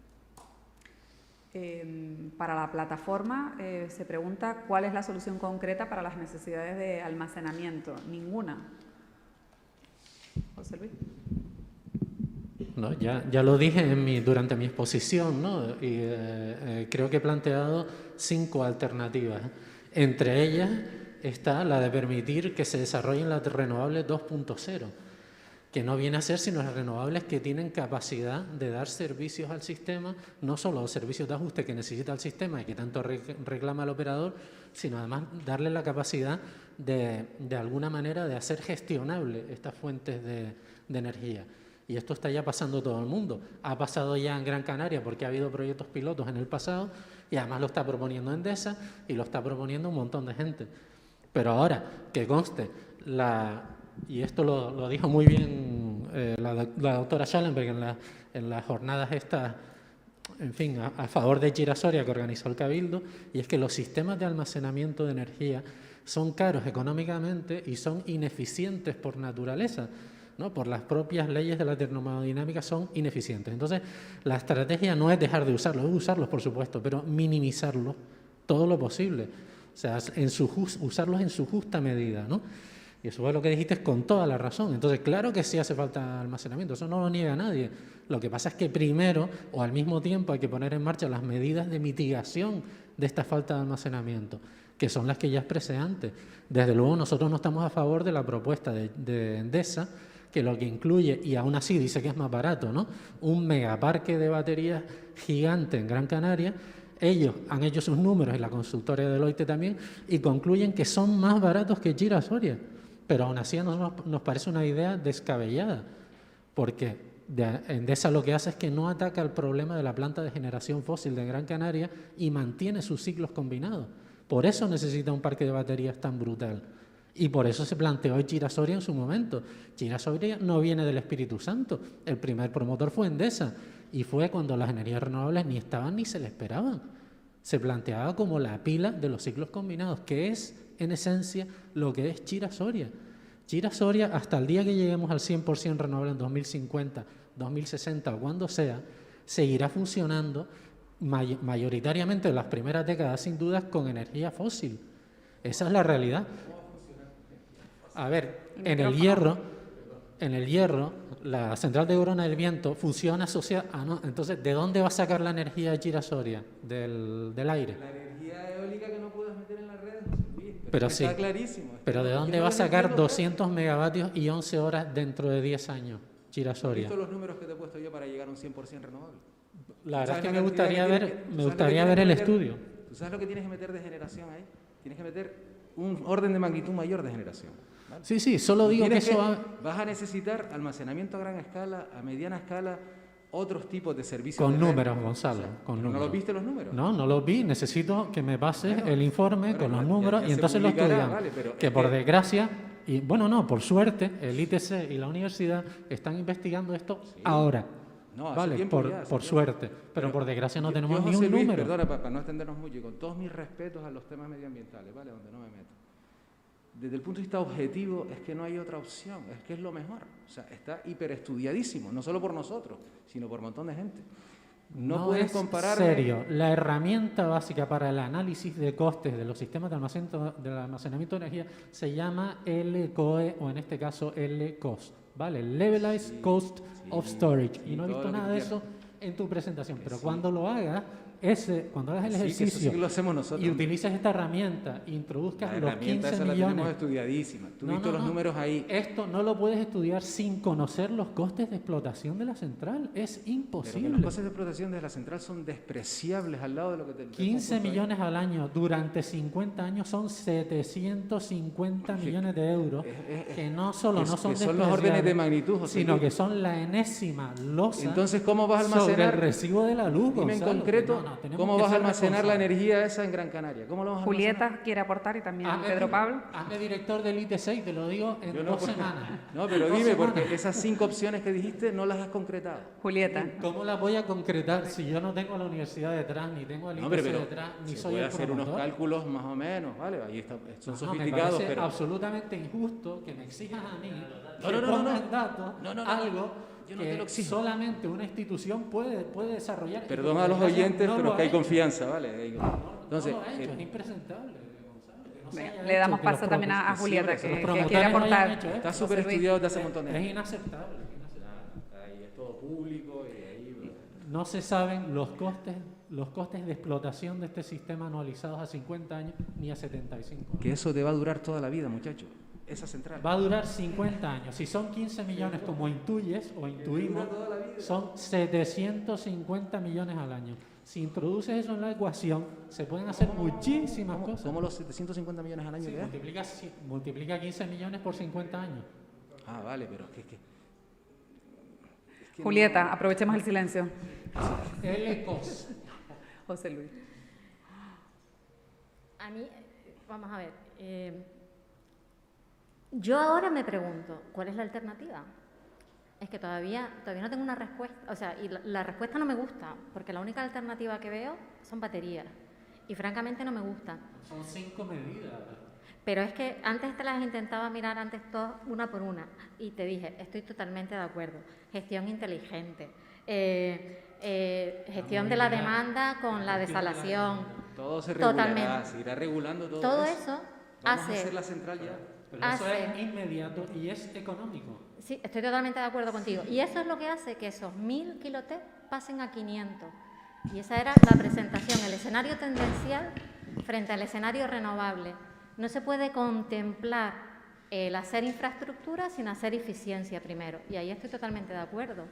Para la plataforma se pregunta ¿cuál es la solución concreta para las necesidades de almacenamiento? Ninguna. José Luis. No, ya lo dije durante mi exposición, ¿no? Y creo que he planteado 5 alternativas. Entre ellas está la de permitir que se desarrollen las renovables 2.0, que no viene a ser sino las renovables que tienen capacidad de dar servicios al sistema, no solo los servicios de ajuste que necesita el sistema y que tanto reclama el operador, sino además darle la capacidad de alguna manera de hacer gestionable estas fuentes de energía. Y esto está ya pasando todo el mundo. Ha pasado ya en Gran Canaria porque ha habido proyectos pilotos en el pasado y además lo está proponiendo Endesa y lo está proponiendo un montón de gente. Pero ahora, que conste, y esto lo dijo muy bien la doctora Schallenberg en las jornadas estas, en fin, a favor de Chira-Soria que organizó el Cabildo, y es que los sistemas de almacenamiento de energía son caros económicamente y son ineficientes por naturaleza, ¿no? Por las propias leyes de la termodinámica son ineficientes. Entonces, la estrategia no es dejar de usarlos, es usarlos, por supuesto, pero minimizarlos todo lo posible. O sea, usarlos en su justa medida, ¿no? Y eso es lo que dijiste con toda la razón. Entonces, claro que sí hace falta almacenamiento, eso no lo niega nadie. Lo que pasa es que primero o al mismo tiempo hay que poner en marcha las medidas de mitigación de esta falta de almacenamiento, que son las que ya expresé antes. Desde luego, nosotros no estamos a favor de la propuesta de Endesa, que lo que incluye, y aún así dice que es más barato, ¿no? Un megaparque de baterías gigante en Gran Canaria. Ellos han hecho sus números y la consultoría Deloitte también y concluyen que son más baratos que Chira-Soria. Pero aún así a nosotros nos parece una idea descabellada, porque Endesa lo que hace es que no ataca el problema de la planta de generación fósil de Gran Canaria y mantiene sus ciclos combinados. Por eso necesita un parque de baterías tan brutal. Y por eso se planteó Chira-Soria en su momento. Chira-Soria no viene del Espíritu Santo. El primer promotor fue Endesa. Y fue cuando las energías renovables ni estaban ni se le esperaban. Se planteaba como la pila de los ciclos combinados, que es, en esencia, lo que es Chira-Soria. Chira-Soria, hasta el día que lleguemos al 100% renovable en 2050, 2060 o cuando sea, seguirá funcionando mayoritariamente en las primeras décadas, sin dudas, con energía fósil. Esa es la realidad. A ver, en el hierro, en el hierro, la central de Grona del Viento funciona asociada a... No, entonces, ¿de dónde va a sacar la energía de Chira-Soria? Del aire. La energía eólica que no puedes meter en las redes, José Luis, Pero está sí. clarísimo. Pero ¿de dónde va a sacar 200 megavatios y 11 horas dentro de 10 años? ¿Has Chira-Soria. visto los números que te he puesto yo para llegar a un 100% renovable? La verdad es que ¿Sabes me la gustaría cantidad que ver, tienes- me tú sabes lo gustaría que ver el tienes que meter? estudio. ¿Tú sabes lo que tienes que meter de generación ahí? Tienes que meter un orden de magnitud mayor de generación. ¿vale? Sí, sí, solo digo que Tienes eso... vas a necesitar almacenamiento a gran escala, a mediana escala, otros tipos de servicios. Con de red. números, Gonzalo, con ¿No números. los viste los números? No, no los vi. Necesito que me pases Bueno, el informe bueno, con los ya- números ya y se entonces lo publicará, estudiamos. vale, pero que es por que- desgracia, y bueno, no, por suerte, el ITC y la universidad están investigando esto ahora. No, hace vale, tiempo por, ya, hace por tiempo. suerte. Pero por desgracia no tenemos ni José un Luis, número. Perdona, para no extendernos mucho, y con todos mis respetos a los temas medioambientales, ¿vale? Donde no me meto. Desde el punto de vista objetivo, es que no hay otra opción, es que es lo mejor. O sea, está hiperestudiadísimo, no solo por nosotros, sino por un montón de gente. No puedes es comparar. serio. La herramienta básica para el análisis de costes de los sistemas de almacenamiento de energía se llama LCOE o en este caso LCOS, ¿vale? Levelized Cost of Storage. Y no he todo visto lo que nada de quieras. eso en tu presentación. Pero sí. cuando lo hagas, cuando hagas el Sí, que eso ejercicio sí que lo hacemos nosotros. y utilices esta herramienta, introduzcas La los herramienta 15 esa la tenemos millones. estudiadísima. Tú No, viste no, los no. números ahí. Esto no lo puedes estudiar sin conocer los costes de explotación de la central. Es Pero que imposible. los costes de explotación de la central son despreciables al lado de lo que te 15 millones al año durante 50 años son 750 millones de euros que no solo no son que son los órdenes de despreciables, magnitud, José sino Luis. que son la enésima losa Entonces, ¿cómo vas a sobre el almacenar? recibo de la luz. Dime en Gonzalo, concreto, que no, tenemos ¿cómo que vas a ser almacenar la responsables. energía esa en Gran Canaria? ¿Cómo lo vas a almacenar? Julieta quiere aportar y también Hazme- Pedro Pablo. Hazme director del ITC y te lo digo en Yo 2 porque- semanas. No, pero 2 dime, semanas. porque esas 5 opciones que dijiste no las has concretado. Julieta. ¿Cómo la voy a concretar si yo no tengo a la universidad detrás, ni tengo al No, ITC pero detrás, ni se soy puede el hacer unos promotor? cálculos más o menos, ¿vale? Ahí está, son No, sofisticados, me parece pero... absolutamente injusto que me exijas a mí No, que no, no, ponga no. en datos No, no, no. algo Yo no te lo que exijo. solamente una institución puede desarrollar. y Perdón por a los desgracia oyentes, no pero lo que hay ha hecho. confianza, ¿vale? Entonces, No lo ha hecho, es impresentable, Gonzalo, que no se Venga, haya le hecho, damos que los paso también a promotores- Julieta, sí, que los promotores quiere no hayan aportar. hecho esto. está José súper Luis. estudiado desde hace un montón de Es años. inaceptable. Ahí es todo público y ahí... No se saben los costes de explotación de este sistema anualizados a 50 años ni a 75 años. Que eso te va a durar toda la vida, muchacho. Esa central. Va a durar 50 años. Si son 15 millones, como intuyes o intuimos, son 750 millones al año. Si introduces eso en la ecuación, se pueden hacer muchísimas cosas. ¿Cómo los 750 millones al año Sí, que dan? multiplica 15 millones por 50 años. Ah, vale, pero es que Julieta, aprovechemos el silencio. LCOS. José Luis. A mí, vamos a ver, yo ahora me pregunto, ¿cuál es la alternativa? Es que todavía no tengo una respuesta, o sea, y la respuesta no me gusta, porque la única alternativa que veo son baterías, y francamente no me gustan. Son 5 medidas. Pero es que antes te las intentaba mirar antes todas una por una, y te dije, estoy totalmente de acuerdo, gestión inteligente, gestión de la demanda con la desalación, todo se regulará, totalmente. se irá regulando todo, Todo eso Vamos a hace... hacer la central ya. Pero eso Hace- es inmediato y es económico. Sí, estoy totalmente de acuerdo contigo. Y eso es lo que hace que esos 1000 kilotep pasen a 500. Y esa era la presentación, el escenario tendencial frente al escenario renovable. No se puede contemplar el hacer infraestructura sin hacer eficiencia primero. Y ahí estoy totalmente de acuerdo.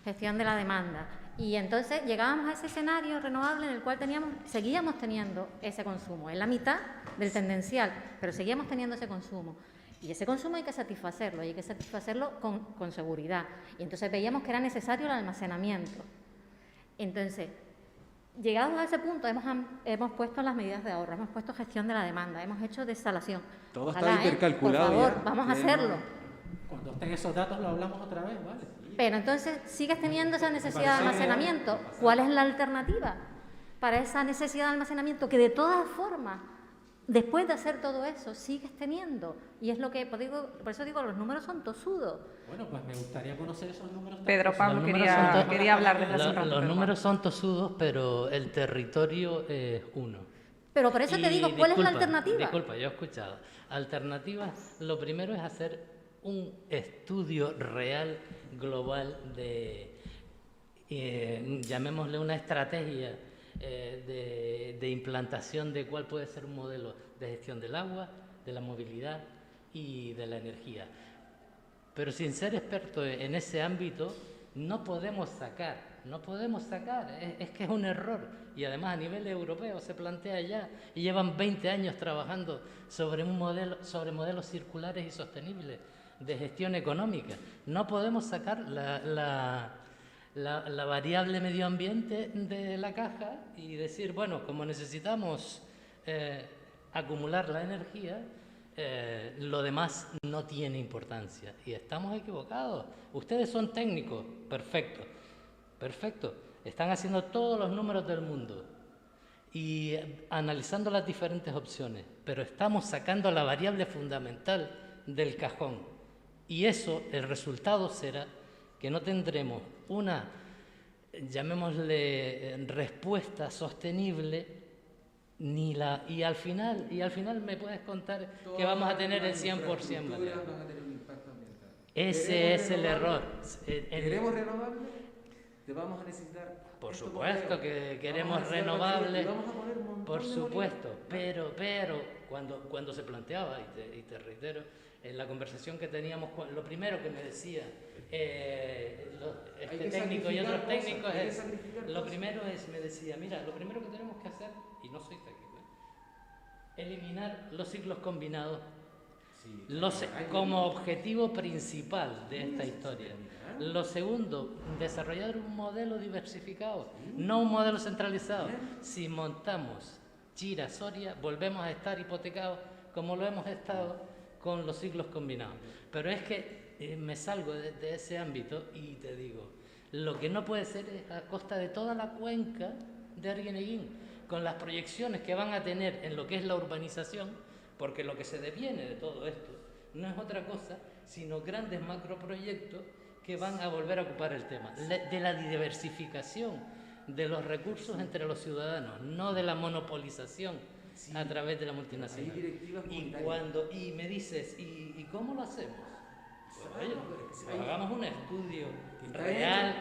Gestión de la demanda. Y entonces llegábamos a ese escenario renovable en el cual seguíamos teniendo ese consumo. Es la mitad del tendencial, pero seguíamos teniendo ese consumo. Y ese consumo hay que satisfacerlo, y hay que satisfacerlo con seguridad. Y entonces veíamos que era necesario el almacenamiento. Entonces, llegados a ese punto, hemos puesto las medidas de ahorro, hemos puesto gestión de la demanda, hemos hecho desalación. Todo Ojalá, está hipercalculado. Por favor, ya. vamos a Ya hacerlo. Cuando estén esos datos lo hablamos otra vez, ¿vale? Pero entonces, ¿sigues teniendo esa necesidad de almacenamiento? ¿Cuál es la alternativa para esa necesidad de almacenamiento que de todas formas, después de hacer todo eso, sigues teniendo? Y es lo que, por eso digo, los números son tosudos. Bueno, pues me gustaría conocer esos números. Pedro también. Pablo Los números son quería hablar desde hace un rato. Los Pedro números son tosudos, pero el territorio es uno. Pero por eso te Y digo, ¿cuál es la disculpa, alternativa? Disculpa, yo he escuchado. Alternativa, lo primero es hacer un estudio real, global, llamémosle una estrategia de implantación de cuál puede ser un modelo de gestión del agua, de la movilidad y de la energía. Pero sin ser expertos en ese ámbito, no podemos sacar, es que es un error. Y además a nivel europeo se plantea ya, y llevan 20 años trabajando sobre modelos circulares y sostenibles de gestión económica. No podemos sacar la variable medio ambiente de la caja y decir, bueno, como necesitamos acumular la energía, lo demás no tiene importancia. Y estamos equivocados. Ustedes son técnicos, perfecto. Están haciendo todos los números del mundo y analizando las diferentes opciones, pero estamos sacando la variable fundamental del cajón. Y eso, el resultado será que no tendremos una, llamémosle, respuesta sostenible, y al final me puedes contar que vamos a tener el 100% variable. Ese es el error. ¿Queremos renovables? Te vamos a necesitar. Por supuesto que queremos renovables, por supuesto, pero cuando se planteaba, y te reitero, en la conversación que teníamos, lo primero que me decía este técnico y otros técnicos me decía, mira, lo primero que tenemos que hacer, y no soy técnico, eliminar los ciclos combinados como objetivo principal de esta historia. Lo segundo, desarrollar un modelo diversificado, no un modelo centralizado. Si montamos Chira-Soria, volvemos a estar hipotecados como lo hemos estado con los ciclos combinados. Pero es que me salgo de ese ámbito y te digo, lo que no puede ser es a costa de toda la cuenca de Arguineguín, con las proyecciones que van a tener en lo que es la urbanización, porque lo que se deviene de todo esto no es otra cosa sino grandes macroproyectos que van a volver a ocupar el tema de la diversificación de los recursos entre los ciudadanos, no de la monopolización a través de la multinacional. Y me dices, ¿y cómo lo hacemos? Pues, oye, hagamos un estudio real.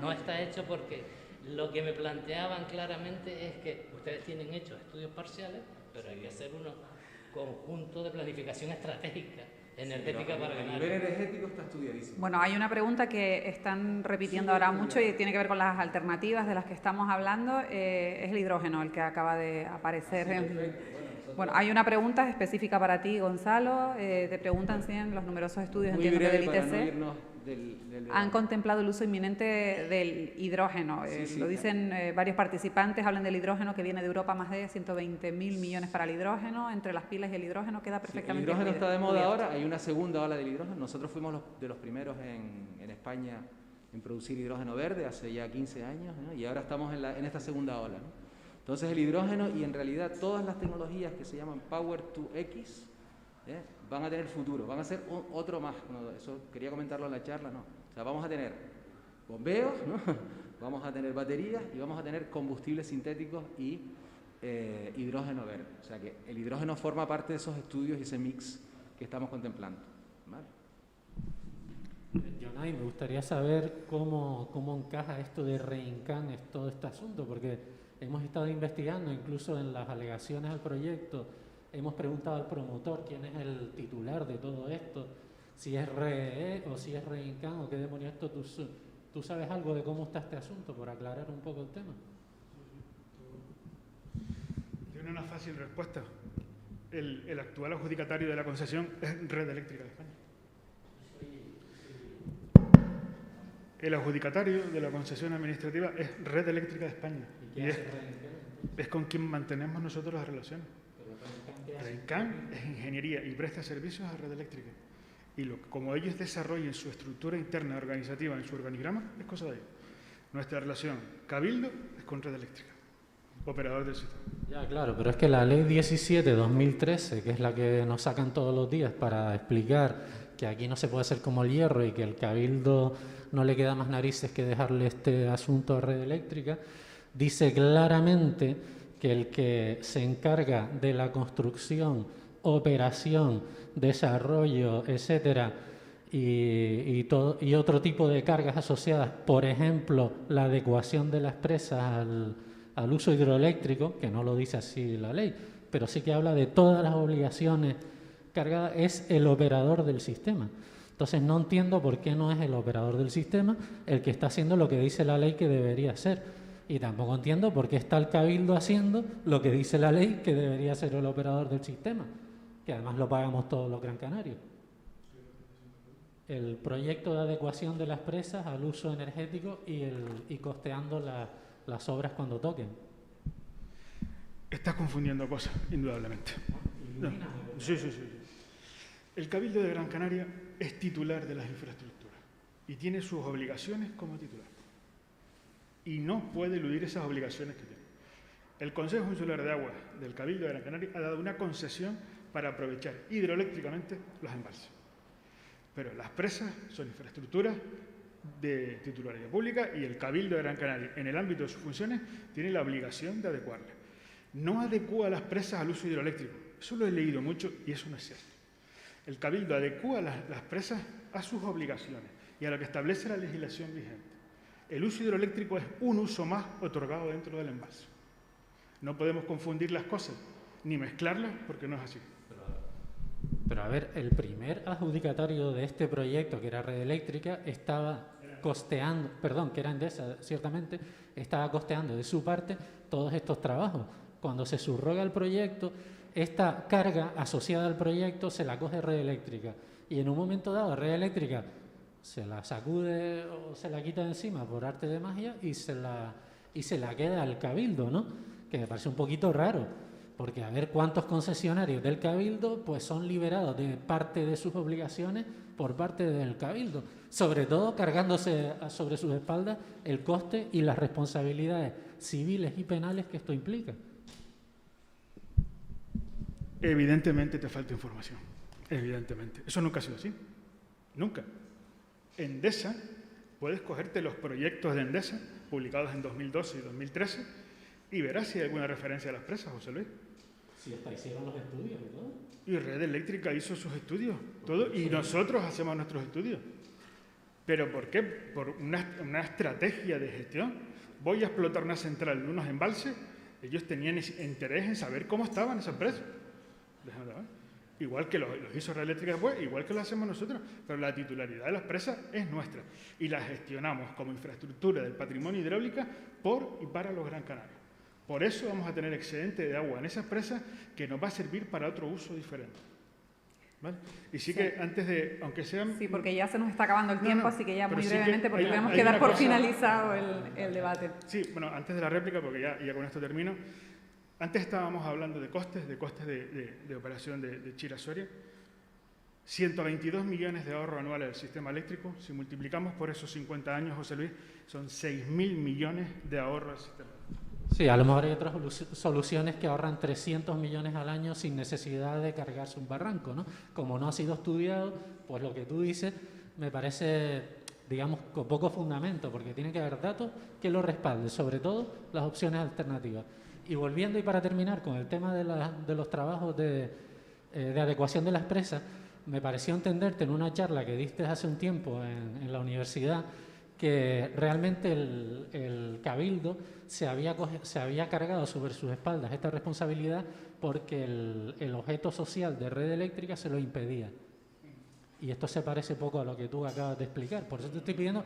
No está hecho, porque lo que me planteaban claramente es que ustedes tienen hechos estudios parciales, pero hay que hacer unos conjuntos de planificación estratégica energética para ganar. A nivel energético está estudiadísimo. Bueno, hay una pregunta que están repitiendo ahora mucho y tiene que ver con las alternativas de las que estamos hablando. Es el hidrógeno el que acaba de aparecer. Bueno, hay una pregunta específica para ti, Gonzalo. Te preguntan si en los numerosos estudios del ITC han contemplado el uso inminente del hidrógeno. Lo dicen varios participantes, hablan del hidrógeno que viene de Europa, más de 120.000 millones para el hidrógeno. Entre las pilas y el hidrógeno queda perfectamente. El hidrógeno está de moda ahora, hay una segunda ola del hidrógeno. Nosotros fuimos de los primeros en España en producir hidrógeno verde hace ya 15 años, ¿no? Y ahora estamos en esta segunda ola, ¿no? Entonces el hidrógeno y en realidad todas las tecnologías que se llaman Power to X van a tener futuro, van a ser otro más. Eso quería comentarlo en la charla, ¿no? O sea, vamos a tener bombeos, ¿no? Vamos a tener baterías y vamos a tener combustibles sintéticos y hidrógeno verde. O sea que el hidrógeno forma parte de esos estudios y ese mix que estamos contemplando, ¿vale? Jonay, me gustaría saber cómo encaja esto de Reincan en todo este asunto, porque hemos estado investigando, incluso en las alegaciones al proyecto, hemos preguntado al promotor quién es el titular de todo esto, si es REE o si es Reincan o qué demonios esto. ¿Tú sabes algo de cómo está este asunto, por aclarar un poco el tema? Tiene una fácil respuesta. El actual adjudicatario de la concesión es Red Eléctrica de España. El adjudicatario de la concesión administrativa es Red Eléctrica de España. Y es con quien mantenemos nosotros las relaciones. Reincan es ingeniería y presta servicios a Red Eléctrica. Y como ellos desarrollen su estructura interna organizativa en su organigrama, es cosa de ellos. Nuestra relación Cabildo es con Red Eléctrica, operador del sistema. Ya, claro, pero es que la ley 17/2013, que es la que nos sacan todos los días para explicar que aquí no se puede hacer como el hierro y que el Cabildo no le queda más narices que dejarle este asunto a Red Eléctrica, dice claramente que el que se encarga de la construcción operación, desarrollo, etcétera, y otro tipo de cargas asociadas, por ejemplo, la adecuación de las presas al uso hidroeléctrico, que no lo dice así la ley, pero sí que habla de todas las obligaciones cargadas, es el operador del sistema. Entonces no entiendo por qué no es el operador del sistema el que está haciendo lo que dice la ley que debería hacer. Y tampoco entiendo por qué está el Cabildo haciendo lo que dice la ley que debería ser el operador del sistema, que además lo pagamos todos los Gran Canarios. El proyecto de adecuación de las presas al uso energético y costeando las obras cuando toquen. Estás confundiendo cosas, indudablemente. No. Sí. El Cabildo de Gran Canaria es titular de las infraestructuras y tiene sus obligaciones como titular. Y no puede eludir esas obligaciones que tiene. El Consejo Insular de Aguas del Cabildo de Gran Canaria ha dado una concesión para aprovechar hidroeléctricamente los embalses. Pero las presas son infraestructuras de titularidad pública y el Cabildo de Gran Canaria, en el ámbito de sus funciones, tiene la obligación de adecuarlas. No adecúa las presas al uso hidroeléctrico. Eso lo he leído mucho y eso no es cierto. El Cabildo adecúa las presas a sus obligaciones y a lo que establece la legislación vigente. El uso hidroeléctrico es un uso más otorgado dentro del embalse. No podemos confundir las cosas ni mezclarlas porque no es así. Pero a ver, el primer adjudicatario de este proyecto, que era Red Eléctrica, estaba costeando, que era Endesa, ciertamente, estaba costeando de su parte todos estos trabajos. Cuando se subroga el proyecto, esta carga asociada al proyecto se la coge Red Eléctrica. Y en un momento dado, Red Eléctrica se la sacude o se la quita de encima por arte de magia y se la queda al Cabildo, ¿no? Que me parece un poquito raro, porque a ver cuántos concesionarios del Cabildo pues son liberados de parte de sus obligaciones por parte del Cabildo, sobre todo cargándose sobre sus espaldas el coste y las responsabilidades civiles y penales que esto implica. Evidentemente te falta información, evidentemente. Eso nunca ha sido así, nunca. Endesa, puedes cogerte los proyectos de Endesa, publicados en 2012 y 2013, y verás si hay alguna referencia a las presas, José Luis. Sí, hasta hicieron los estudios y todo. Y Red Eléctrica hizo sus estudios, todo, y nosotros hacemos nuestros estudios. ¿Pero por qué? Por una estrategia de gestión. Voy a explotar una central de unos embalses, ellos tenían interés en saber cómo estaban esas presas. Igual que los hizo Red Eléctrica después, igual que lo hacemos nosotros, pero la titularidad de las presas es nuestra y la gestionamos como infraestructura del patrimonio hidráulico por y para los Gran Canarios. Por eso vamos a tener excedente de agua en esas presas que nos va a servir para otro uso diferente. ¿Vale? Y sí que antes de, aunque sean... Sí, porque ya se nos está acabando el tiempo, así que ya muy sí brevemente, porque tenemos que dar por finalizado el debate. Sí, bueno, antes de la réplica, porque ya con esto termino. Antes estábamos hablando de costes de operación de Chira-Soria. 122 millones de ahorro anuales del sistema eléctrico. Si multiplicamos por esos 50 años, José Luis, son 6.000 millones de ahorro del sistema eléctrico. Sí, a lo mejor hay otras soluciones que ahorran 300 millones al año sin necesidad de cargarse un barranco, ¿no? Como no ha sido estudiado, pues lo que tú dices me parece, digamos, con poco fundamento, porque tiene que haber datos que lo respalden, sobre todo las opciones alternativas. Y volviendo, y para terminar, con el tema de los trabajos de adecuación de las presas, me pareció entenderte en una charla que diste hace un tiempo en la universidad que realmente el Cabildo se había cargado sobre sus espaldas esta responsabilidad porque el objeto social de Red Eléctrica se lo impedía. Y esto se parece poco a lo que tú acabas de explicar. Por eso te estoy pidiendo,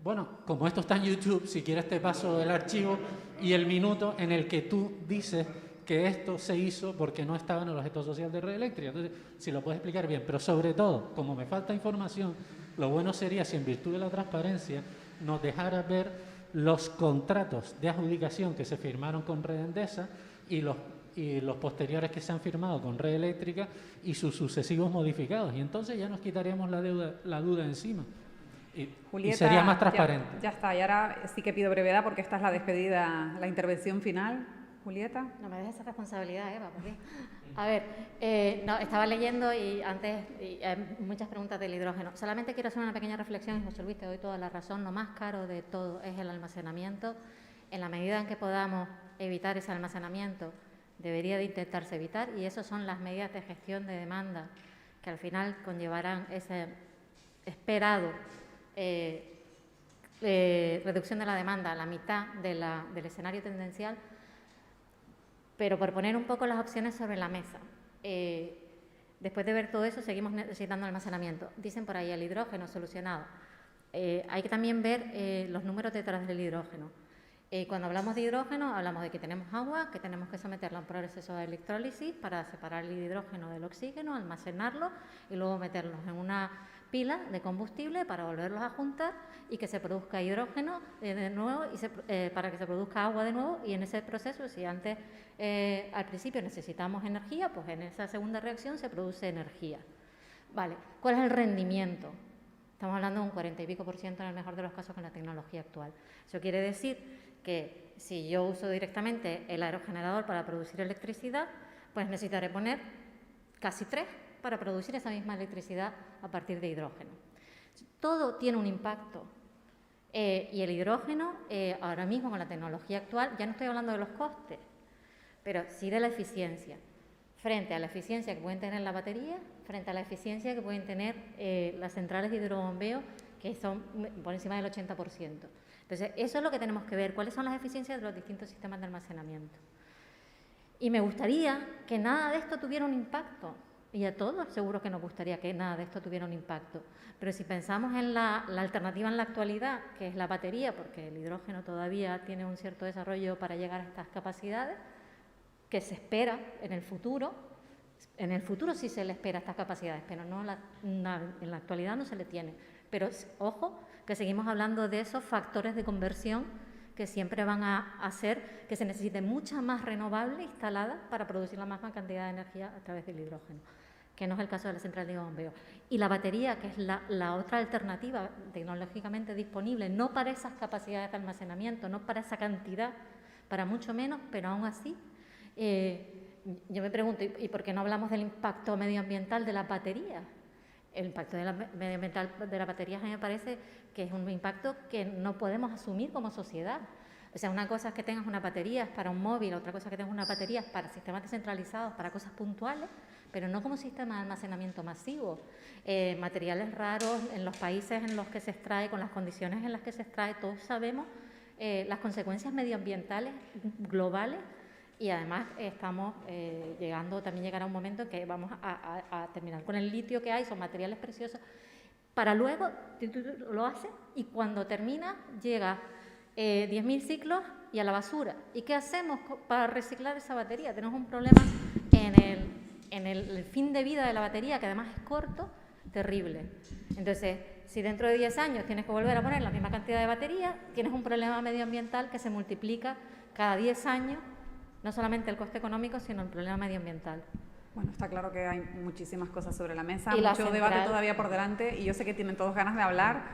bueno, como esto está en YouTube, si quieres te paso el archivo y el minuto en el que tú dices que esto se hizo porque no estaba en el objeto social de Red Eléctrica. Entonces, si lo puedes explicar bien, pero sobre todo, como me falta información, lo bueno sería si en virtud de la transparencia nos dejara ver los contratos de adjudicación que se firmaron con Red Endesa y los posteriores que se han firmado con Red Eléctrica y sus sucesivos modificados. Y entonces ya nos quitaríamos la duda encima. Julieta, y sería más transparente. Ya está, y ahora sí que pido brevedad porque esta es la despedida, la intervención final. Julieta. No me dejes esa responsabilidad, Eva, ¿por qué? A ver, estaba leyendo y antes hay muchas preguntas del hidrógeno. Solamente quiero hacer una pequeña reflexión y José Luis, te doy toda la razón. Lo más caro de todo es el almacenamiento. En la medida en que podamos evitar ese almacenamiento, debería de intentarse evitar, y eso son las medidas de gestión de demanda que al final conllevarán ese esperado reducción de la demanda a la mitad del escenario tendencial, pero por poner un poco las opciones sobre la mesa. Después de ver todo eso, seguimos necesitando almacenamiento. Dicen por ahí el hidrógeno solucionado. Hay que también ver los números detrás del hidrógeno. Cuando hablamos de hidrógeno, hablamos de que tenemos agua, que tenemos que someterla a un proceso de electrólisis para separar el hidrógeno del oxígeno, almacenarlo y luego meterlos en una pila de combustible para volverlos a juntar y que se produzca hidrógeno de nuevo y para que se produzca agua de nuevo, y en ese proceso, si antes al principio necesitamos energía, pues en esa segunda reacción se produce energía. Vale, ¿cuál es el rendimiento? Estamos hablando de un 40 y pico % en el mejor de los casos con la tecnología actual. Eso quiere decir que si yo uso directamente el aerogenerador para producir electricidad, pues necesitaré poner casi 3 para producir esa misma electricidad a partir de hidrógeno. Todo tiene un impacto. Y el hidrógeno, ahora mismo con la tecnología actual, ya no estoy hablando de los costes, pero sí de la eficiencia. Frente a la eficiencia que pueden tener la batería, frente a la eficiencia que pueden tener las centrales de hidrobombeo, que son por encima del 80%. Entonces, eso es lo que tenemos que ver, cuáles son las eficiencias de los distintos sistemas de almacenamiento. Y me gustaría que nada de esto tuviera un impacto, y a todos seguro que nos gustaría que nada de esto tuviera un impacto, pero si pensamos en la alternativa en la actualidad, que es la batería, porque el hidrógeno todavía tiene un cierto desarrollo para llegar a estas capacidades, que se espera en el futuro sí se le espera estas capacidades, pero no en la actualidad no se le tiene. Pero ojo, que seguimos hablando de esos factores de conversión que siempre van a hacer que se necesite mucha más renovable instalada para producir la misma cantidad de energía a través del hidrógeno, que no es el caso de la central de bombeo. Y la batería, que es la otra alternativa tecnológicamente disponible, no para esas capacidades de almacenamiento, no para esa cantidad, para mucho menos, pero aún así, yo me pregunto, ¿y por qué no hablamos del impacto medioambiental de las baterías? El impacto medioambiental de las baterías a mí me parece que es un impacto que no podemos asumir como sociedad. O sea, una cosa es que tengas unas baterías para un móvil, otra cosa es que tengas unas baterías para sistemas descentralizados, para cosas puntuales, pero no como sistema de almacenamiento masivo. Materiales raros en los países en los que se extrae, con las condiciones en las que se extrae, todos sabemos las consecuencias medioambientales globales. Y además estamos también llegará un momento en que vamos a terminar con el litio que hay, son materiales preciosos, para luego, tú lo haces y cuando termina llega 10.000 ciclos y a la basura. ¿Y qué hacemos para reciclar esa batería? Tenemos un problema en el fin de vida de la batería, que además es corto, terrible. Entonces, si dentro de 10 años tienes que volver a poner la misma cantidad de batería, tienes un problema medioambiental que se multiplica cada 10 años, no solamente el coste económico, sino el problema medioambiental. Bueno, está claro que hay muchísimas cosas sobre la mesa, y mucho debate todavía por delante, y yo sé que tienen todos ganas de hablar,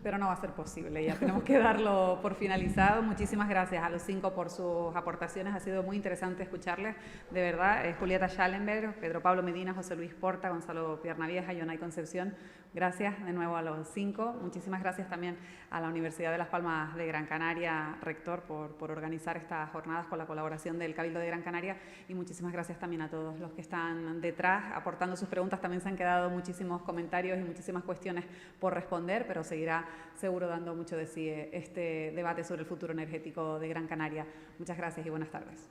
pero no va a ser posible, ya tenemos que darlo por finalizado. Muchísimas gracias a los 5 por sus aportaciones, ha sido muy interesante escucharles, de verdad. Julieta Schallenberg, Pedro Pablo Medina, José Luis Porta, Gonzalo Piernavieja, Yonay Concepción, gracias de nuevo a los 5. Muchísimas gracias también a la Universidad de Las Palmas de Gran Canaria, rector, por organizar estas jornadas con la colaboración del Cabildo de Gran Canaria, y muchísimas gracias también a todos los que están detrás aportando sus preguntas. También se han quedado muchísimos comentarios y muchísimas cuestiones por responder, pero seguirá seguro dando mucho de sí este debate sobre el futuro energético de Gran Canaria. Muchas gracias y buenas tardes.